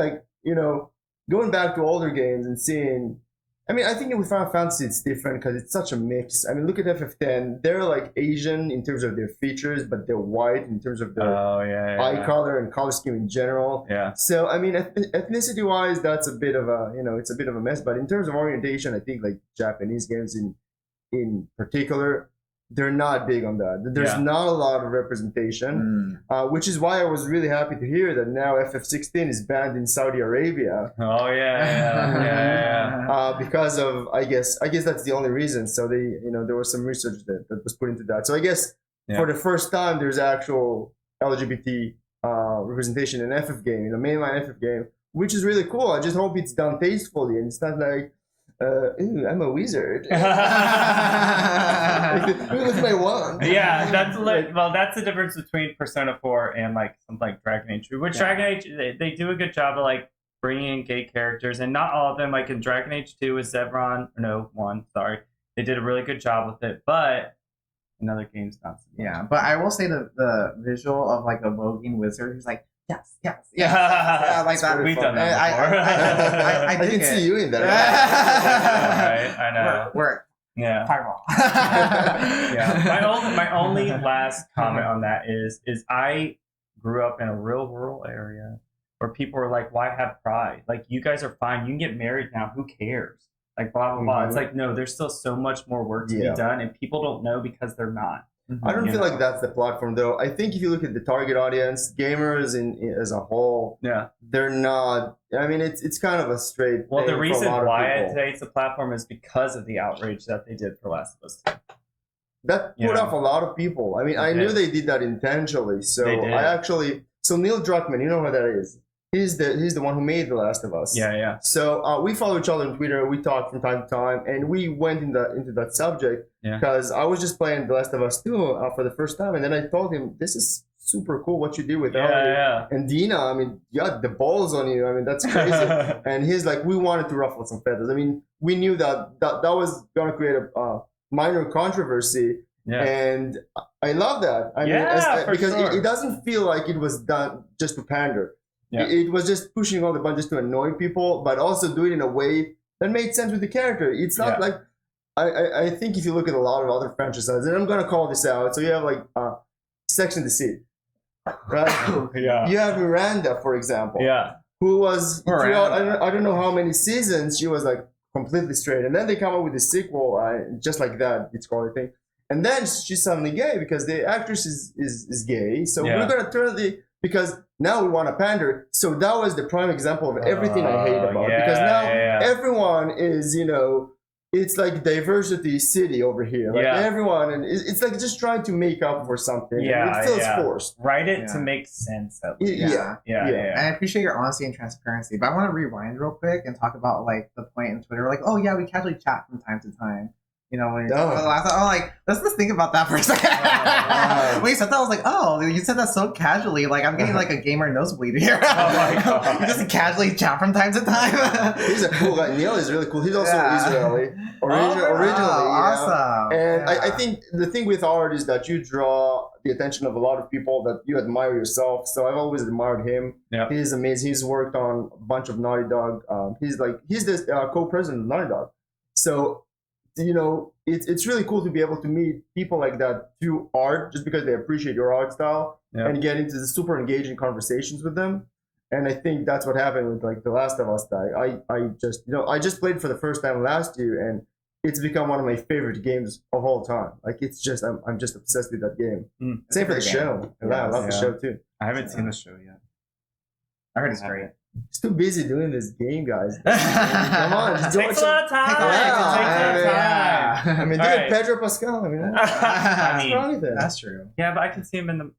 going back to older games and seeing, I mean, I think with Final Fantasy it's different because it's such a mix. I mean, look at FF10. They're Asian in terms of their features, but they're white in terms of their eye color and color scheme in general. So I mean, ethnicity-wise, that's a bit of a it's a bit of a mess. But in terms of orientation, I think Japanese games in particular, they're not big on that. There's not a lot of representation, which is why I was really happy to hear that now FF16 is banned in Saudi Arabia. Because of I guess that's the only reason. So they there was some research that was put into that. So I guess for the first time there's actual LGBT representation in FF game, in a mainline FF game, which is really cool. I just hope it's done tastefully and it's not I'm a wizard. With my wand. Yeah, that's the difference between Persona 4 and like something like Dragon Age 2. Which Dragon Age, they do a good job of like bringing in gay characters, and not all of them. Like in Dragon Age 2 with Zevran, no, 1, sorry. They did a really good job with it, but in other games, not so much. Yeah, but I will say the visual of like a voguing wizard who's like, yes, yeah, like that. We've done that before. I can see you in that. Right, I know. We're yeah. fireball. Yeah. My only last comment on that is I grew up in a real rural area where people were like, "Why have pride? Like, you guys are fine. You can get married now. Who cares?" Like, blah blah blah. It's like, no, there's still so much more work to be done, and people don't know because they're not. I don't feel like that's the platform, though. I think if you look at the target audience, gamers as a whole, they're not. I mean, it's kind of a straight. Well, the thing reason for a lot why of I people. say it's a platform is because of the outrage that they did for Last of Us 2. That put off a lot of people. I mean, I knew they did that intentionally. So so Neil Druckmann, you know who that is? He's the one who made The Last of Us. Yeah. So we follow each other on Twitter. We talk from time to time, and we went into that subject because I was just playing The Last of Us 2 for the first time, and then I told him, "This is super cool what you did with Ellie and Dina. I mean, the balls on you. I mean, that's crazy." And he's like, "We wanted to ruffle some feathers. I mean, we knew that was going to create a minor controversy." Yeah. And I love that. I mean, because it doesn't feel like it was done just to pander. Yeah. It was just pushing all the buttons to annoy people, but also do it in a way that made sense with the character. It's not like I think if you look at a lot of other franchises, and I'm gonna call this out. So you have like Sex and the City, right? You have Miranda, for example. Who was throughout, I don't know how many seasons she was like completely straight, and then they come up with a sequel, just like that. It's called, I think. And then she's suddenly gay because the actress is gay. So we're gonna turn because now we want to pander. So that was the prime example of everything I hate about it. Because now everyone is, it's like diversity city over here. Like everyone, and it's like just trying to make up for something. Yeah, it feels forced. Write it to make sense of it. Yeah. And I appreciate your honesty and transparency. But I want to rewind real quick and talk about like the point in Twitter, like, oh yeah, we casually chat from time to time. When I'm like, let's just think about that for a second. When you said that, I was like, oh, you said that so casually. Like, I'm getting like a gamer nosebleed here. You just casually chat from time to time. He's a cool guy. Neil is really cool. He's also Israeli. Originally. Awesome. And I think the thing with art is that you draw the attention of a lot of people that you admire yourself. So I've always admired him. Yeah. He's amazing. He's worked on a bunch of Naughty Dog. He's the co-president of Naughty Dog. So, it's really cool to be able to meet people like that through art, just because they appreciate your art style and get into the super engaging conversations with them. And I think that's what happened with like The Last of Us. I just played for the first time last year, and it's become one of my favorite games of all time. Like, it's just I'm just obsessed with that game. Same for the show. I love the show too. I haven't seen the show yet. I heard it's great. He's too busy doing this game, guys. Come on, just takes a lot of time. I mean, look at Pedro Pascal. I mean, that's true. Yeah, but I can see him in the.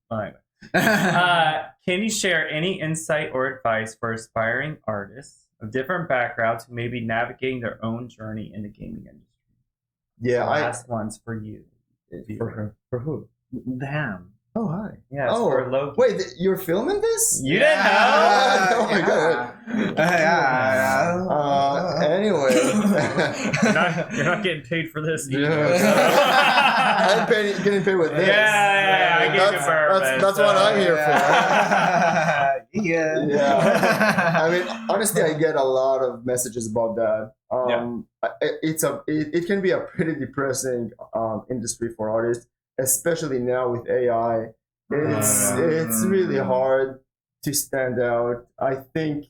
Can you share any insight or advice for aspiring artists of different backgrounds who may be navigating their own journey in the gaming industry? Yeah, last one's for you. For who? Them. Oh, hi. Yeah, for Loki. Wait, you're filming this? You didn't know? Oh my god. Anyway. You're not getting paid for this either. I'm getting paid with this. Yeah, I get it. That's what I'm here for. Yeah. I mean, honestly, I get a lot of messages about that. It can be a pretty depressing industry for artists. Especially now with AI, it's really hard to stand out. I think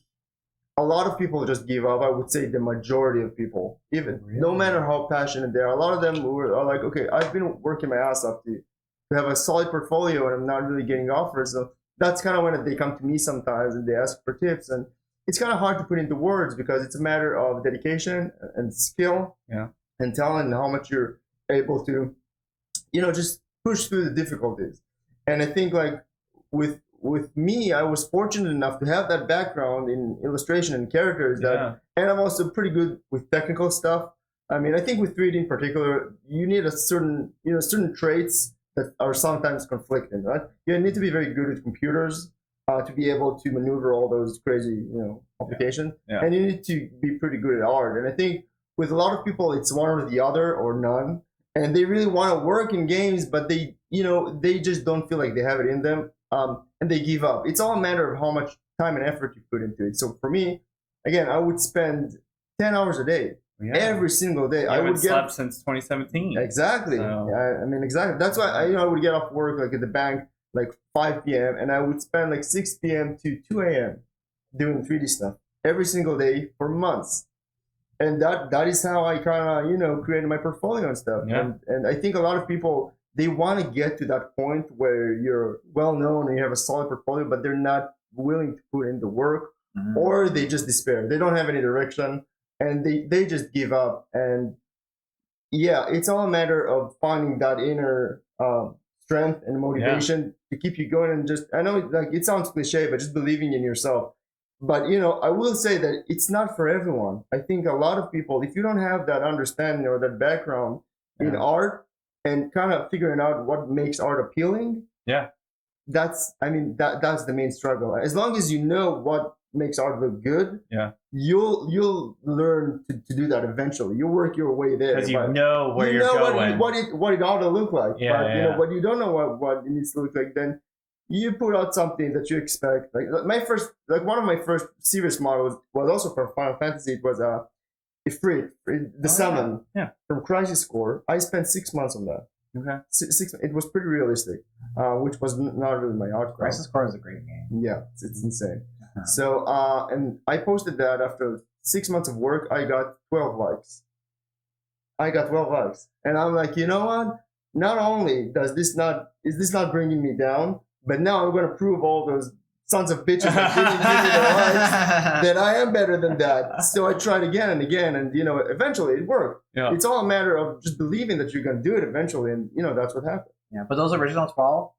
a lot of people just give up. I would say the majority of people, no matter how passionate they are, a lot of them are like, okay, I've been working my ass off to have a solid portfolio, and I'm not really getting offers. So that's kind of when they come to me sometimes and they ask for tips, and it's kind of hard to put into words because it's a matter of dedication and skill and talent and how much you're able to just push through the difficulties. And I think like with with me, I was fortunate enough to have that background in illustration and characters and I'm also pretty good with technical stuff. I mean, I think with 3D in particular, you need a certain traits that are sometimes conflicting, right? You need to be very good with computers to be able to maneuver all those crazy, applications. And you need to be pretty good at art. And I think with a lot of people, it's one or the other or none. And they really want to work in games, but they just don't feel like they have it in them, and they give up. It's all a matter of how much time and effort you put into it. So for me, again, I would spend 10 hours a day, every single day. I would slept since 2017. Exactly. So. I mean, exactly. That's why I would get off work like at the bank like 5 p.m. and I would spend like 6 p.m. to 2 a.m. doing 3D stuff every single day for months. And that is how I kind of, created my portfolio and stuff. Yeah. And I think a lot of people, they want to get to that point where you're well known and you have a solid portfolio, but they're not willing to put in the work, or they just despair. They don't have any direction and they just give up. And yeah, it's all a matter of finding that inner strength and motivation to keep you going. And just, I know like it sounds cliche, but just believing in yourself. But, I will say that it's not for everyone. I think a lot of people, if you don't have that understanding or that background in art and kind of figuring out what makes art appealing, that's the main struggle. As long as you know what makes art look good, you'll learn to do that eventually. You'll work your way there. Because you know where you're going. What it ought to look like. But you don't know what it needs to look like, then you put out something that you expect. Like one of my first serious models was also for Final Fantasy. It was Ifrit, the summon from Crisis Core. I spent 6 months on that. Okay. It was pretty realistic, which was not really my art. Crisis Core is a great game. Yeah, it's insane. So and I posted that after 6 months of work, I got 12 likes. And I'm like, you know what? Not only is this not bringing me down, but now I'm going to prove all those sons of bitches that didn't give me their likes that I am better than that. So I tried again and again, and eventually it worked. Yeah. It's all a matter of just believing that you're going to do it eventually, and that's what happened. Yeah, but those original 12,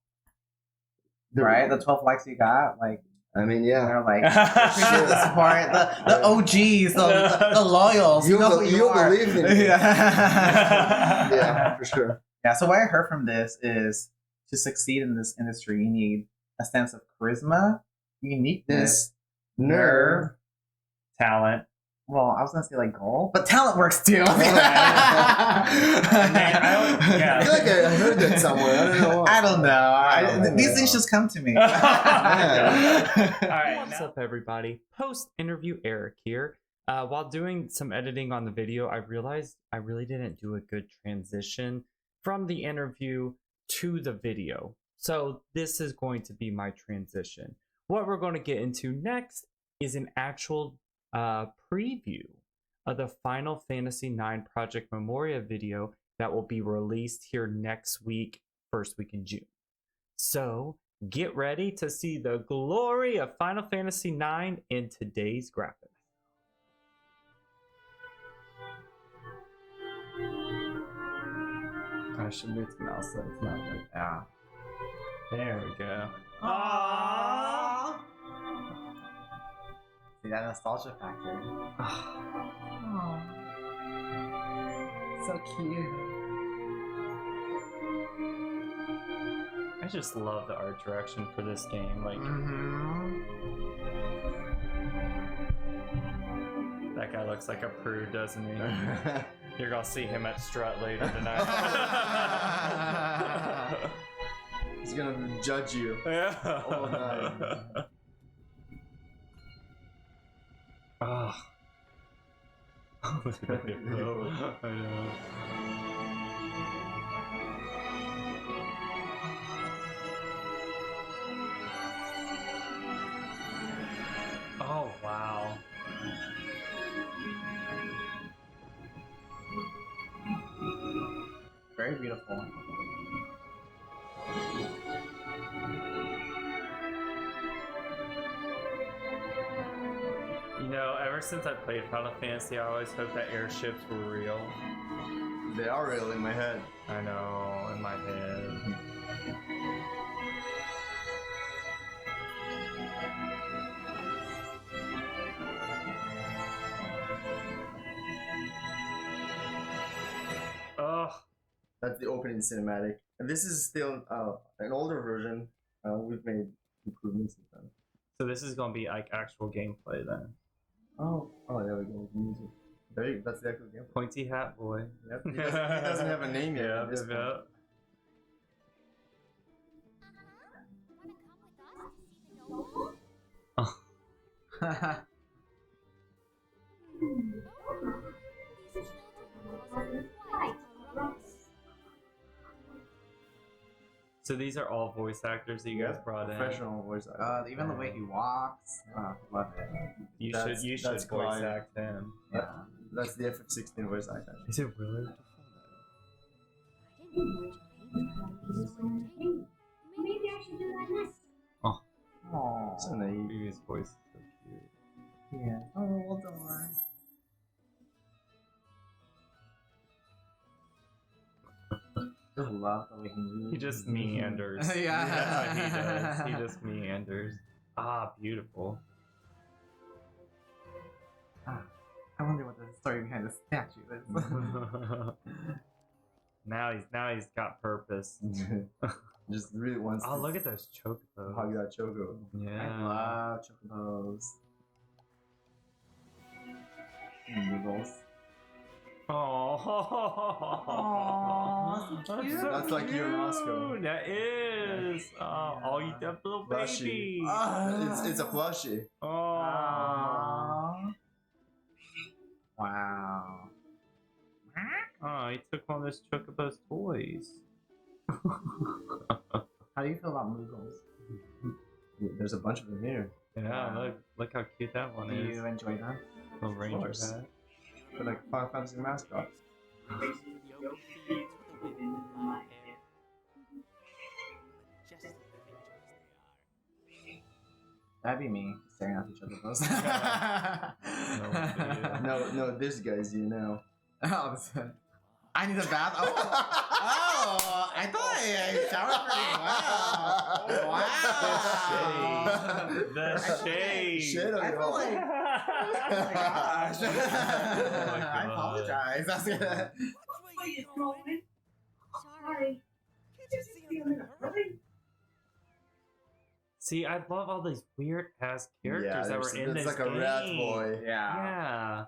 right? The 12 likes you got, like. I mean, yeah. They're like, appreciate the support, the OGs, the loyals. You'll believe in me. Yeah, for sure. Yeah, so what I heard from this is to succeed in this industry, you need a sense of charisma, uniqueness, nerve, talent. Well, I was going to say like goal, but talent works too. I feel like I heard that somewhere. I don't know. These things just come to me. All right, what's up, everybody? Post-interview Eric here. While doing some editing on the video, I realized I really didn't do a good transition from the interview to the video. So this is going to be my transition. What we're going to get into next is an actual preview of the Final Fantasy IX Project Memoria video that will be released here next week, first week in June. So get ready to see the glory of Final Fantasy IX in today's graphics. I should move the mouse so it's not like that. There we go. Aww. See that nostalgia factor. Oh, so cute. I just love the art direction for this game. Like, that guy looks like a prude, doesn't he? You're gonna see him at Strut later tonight. He's gonna judge you all night. Oh. I know. Oh, wow. Very beautiful. Ever since I played Final Fantasy, I always hoped that airships were real. They are real in my head. I know, in my head. That's the opening cinematic. And this is still an older version. We've made improvements with them. So this is gonna be like actual gameplay then. Oh, there we go. Music. That's the actual gameplay. Pointy hat boy. Yep. He doesn't have a name yet. Yeah, at this point. Wanna come with us to see the noble? These children quite ruckus. So these are all voice actors that you guys brought in. Professional voice actor. Even the way he walks, love it. You That's- should that's voice Clyde. act him. Yeah. That's the FF16 voice actor. Is it really? I didn't know Jane would be so entertaining. Maybe I should do that next. Aww. So naive. Previous voice is so cute. Yeah. Oh, well done. I love the way he moves. He just meanders. Yeah. That's what he does. He just meanders. Ah, beautiful. I wonder what the story behind the statue is. now he's got purpose. Just really wants Oh, to look at those chocobos. hug that Choco. I Yeah. love chocobos. Noodles. Oh, so cute. That's like you in Moscow. That is. Oh, you that little Blushy. baby. It's a plushie. Oh. Aww. Wow. Oh, he took one of those chocobo's toys. How do you feel about Moogles? There's a bunch of them here. Yeah, look how cute that one Do is. you enjoy them? Little ranger course. hat. They're like Final Fantasy mascots. That'd be me, staring at each other. No, this guy's you now. Oh, I need a bath. Oh, I thought I showered pretty well. Wow. The shade. Shit on I your feel like. own. Oh my gosh. my I God. apologize. That's good. Sorry. See, I love all these weird ass characters Yeah, that were in it's this like game. a rat boy. Yeah. Yeah.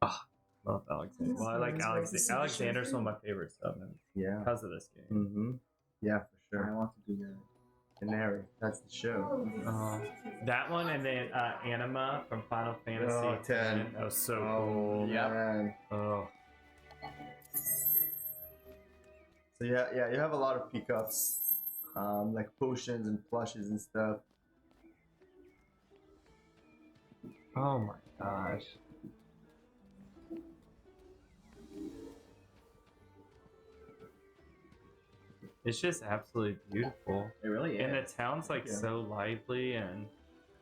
Oh, love Alexander. Well, I like Alexander's one of my favorite stuff Yeah. because of this game. Mm-hmm. Yeah, for I sure. want to do that. Canary. That's the show. That one and then Anima from Final Fantasy Oh, 10. That was so Oh, Yep. man. cool. Oh. So yeah, you have a lot of pickups. Like potions and plushes and stuff. Oh my gosh. It's just absolutely beautiful. It really is. And the town's like Yeah. so lively and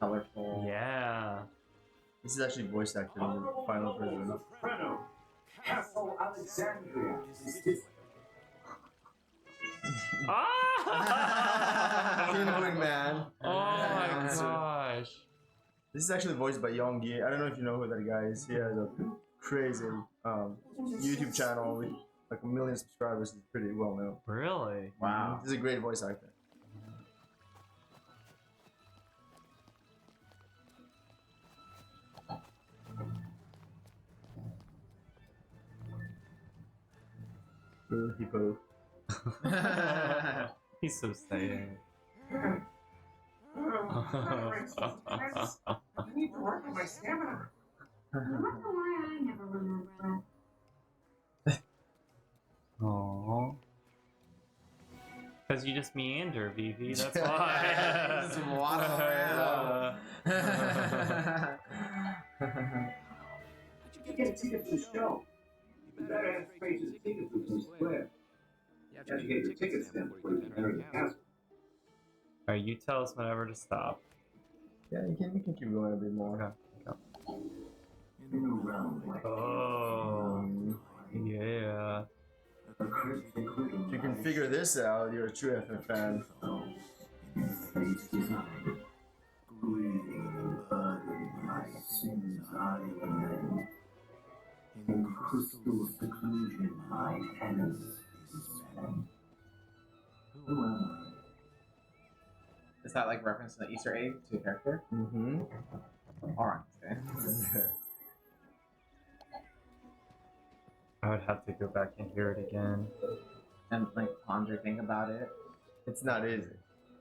colorful. yeah. This is actually voice acted in the final version. Castle Alexandria. Ah! Penguin Man. Oh my gosh. This is actually voiced by Yonggi. I don't know if you know who that guy is. He has a crazy YouTube channel with like 1 million subscribers. He's pretty well known. Really? Wow. He's a great voice actor. Hippo. He's so sad. I need to work on my stamina. I wonder why I never remember that. Aww. Because you just meander, Vivi, that's Just why. waddle around. To get a ticket to the show, you better have space as ticket booths in the square. You have to get your ticket stamp before you can enter the castle. Alright, you tell us whenever to stop. Yeah, you can keep going a bit more. Okay. In a realm like Oh, yeah. If you can figure this out, you're a true FF fan. face design, breathing the burden of my sins I lament. In crystal seclusion, my penance Is that like reference to the Easter egg to a character? Mm-hmm. Alright, okay. I would have to go back and hear it again. And like ponder, think about it. It's not easy.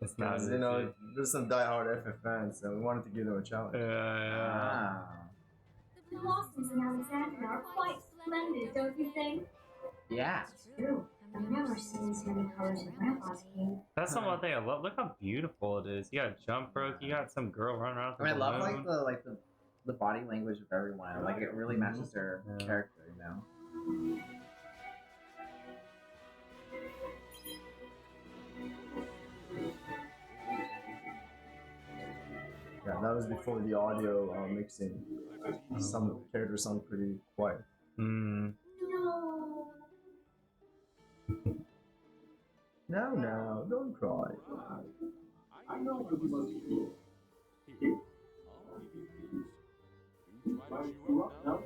It's not Because, easy. you know, there's some diehard FF fans, so we wanted to give them a challenge. Yeah. Ah. The blossoms in Alexandria are quite splendid, don't you think? Yeah. It's true. I've never seen so many colors in Grandpa's cave. That's the one thing I love. Look how beautiful it is. You got jump rope. You got some girl running around. I mean, I love the body language of everyone. Like it really matches their character, you know. Yeah, that was before the audio mixing. Some characters sound pretty quiet. Mm. No. No, don't cry. I know what you must do. Here, I'll give you these. You try to chew up now.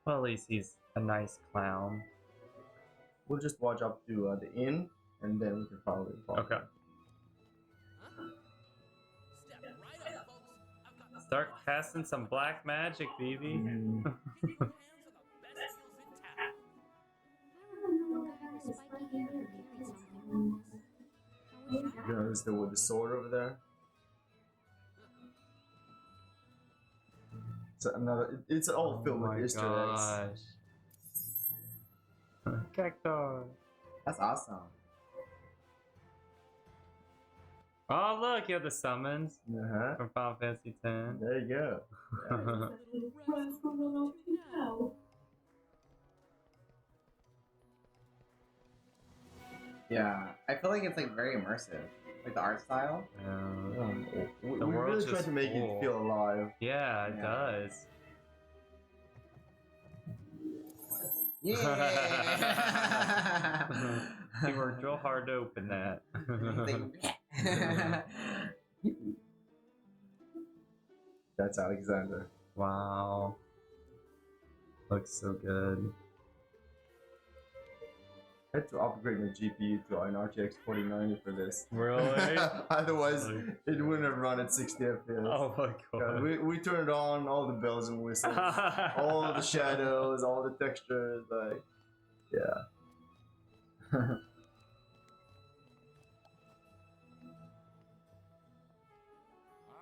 Well, at least he's a nice clown. We'll just watch up to the inn, and then we can probably follow. Okay. Step right up, folks. I've got the Start casting some black magic, BB. Mm, hands of the best skills in town. I remember the guy with spiky hair who carried something like this. How was that? there's the with the sword over there. It's all filled with Easter eggs. Cactus. That's awesome. Oh, look, you have the summons Uh-huh. from Final Fantasy X. There you go. Yeah, I feel like it's like very immersive, like the art style. We The world's really try just to make full. it feel alive. Yeah, it Yeah. does. Yeah. He worked real hard to open that. That's Alexander. Wow. Looks so good. I had to upgrade my GPU to an RTX 4090 for this. Really? Otherwise, it wouldn't have run at 60 FPS. Oh my Yeah, god. we turned on all the bells and whistles, all the shadows, all the textures, like, yeah.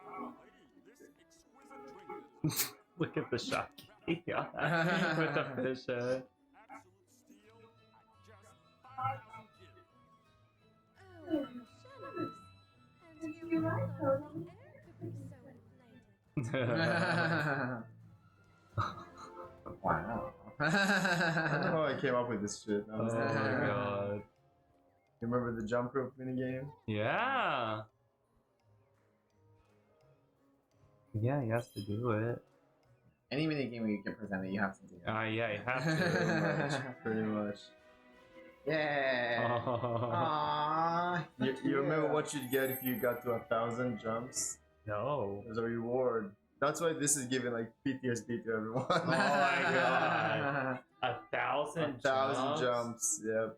Ah, lady, this exquisite drink is Look at the shock with the fish head. absolute steel at just 5 gil. Oh, shunners. And your mother, air could be so inflated. Wow. I don't know how I came up with this shit. Oh my god. You remember the jump rope minigame? Yeah. Yeah, he has to do it. Any mini game you get presented, you have to do it. Yeah, you have to. Pretty much. Yeah. Oh. Aww. You remember what you'd get if you got to 1,000 jumps? No. As a reward. That's why this is giving like PTSD to everyone. Oh my god. 1,000 1,000 jumps. Yep.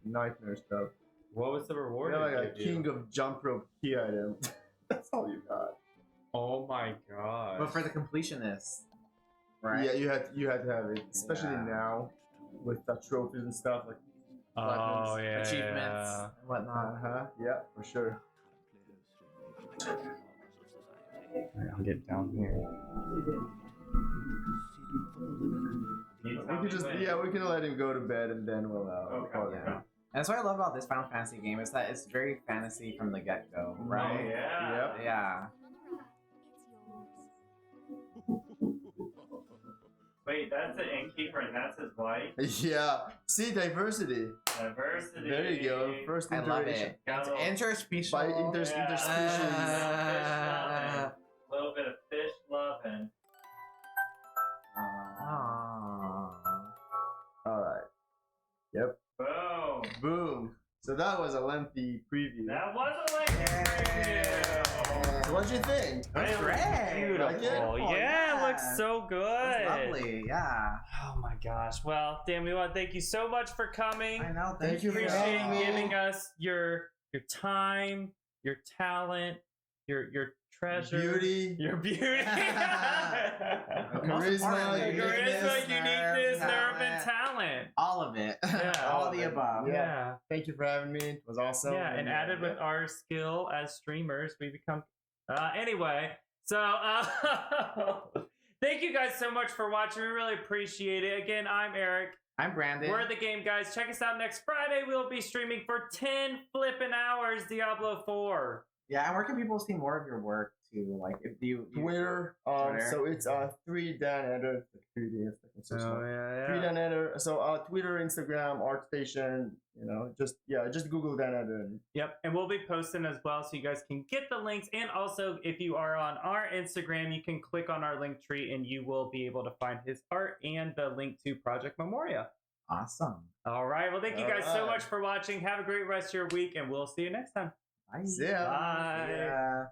Nightmare stuff. What was the reward? You're it like a gave you? king of jump rope key item. That's all you got. Oh my god. But for the completionist, right? Yeah, you had to have it, especially Yeah. now with the trophies and stuff like Oh yeah. Achievements and whatnot. yeah, for sure. I'll get down here. We can let him go to bed and then we'll Okay. Yeah. And that's what I love about this Final Fantasy game is that it's very fantasy from the get-go, right? Oh, yeah. Yep. Yeah. It's yours. Wait, that's an innkeeper and that's his wife? Yeah. See, diversity. Diversity. There you go. First I love iteration. it. It's interspecies. By Yeah. interspecies. A little bit of fish loving. Aww. Alright. Yep. Boom. Boom. So that was a lengthy preview. That was a lengthy So what do you think? It was Great. beautiful. Like it? Yeah, it looks so good. That's lovely. Yeah. Oh my gosh. Well, Dan, we want to thank you so much for coming. I know. Thank you for Appreciate having me. giving us your time, your talent, your treasure, your beauty, Most importantly, Charisma, charisma, uniqueness, nerve, and talent. talent. All of it. Yeah. All of the above. Yeah. Thank you for having me. It was awesome. Yeah, and added with our skill as streamers, we become. Anyway, so thank you guys so much for watching. We really appreciate it. Again, I'm Eric. I'm Brandon. We're the game guys. Check us out next Friday. We'll be streaming for 10 flipping hours Diablo 4. Yeah, and where can people see more of your work too? Like, if you Twitter. Twitter. So it's 3 Dan Eder. 3 days. yeah. 3 Dan Eder. So Twitter, Instagram, ArtStation. Just Google Dan Eder. Yep, and we'll be posting as well, so you guys can get the links. And also, if you are on our Instagram, you can click on our link tree, and you will be able to find his art and the link to Project Memoria. Awesome. All right. Well, thank you guys so All right. much for watching. Have a great rest of your week, and we'll see you next time. Bye. See ya. Bye. Yeah.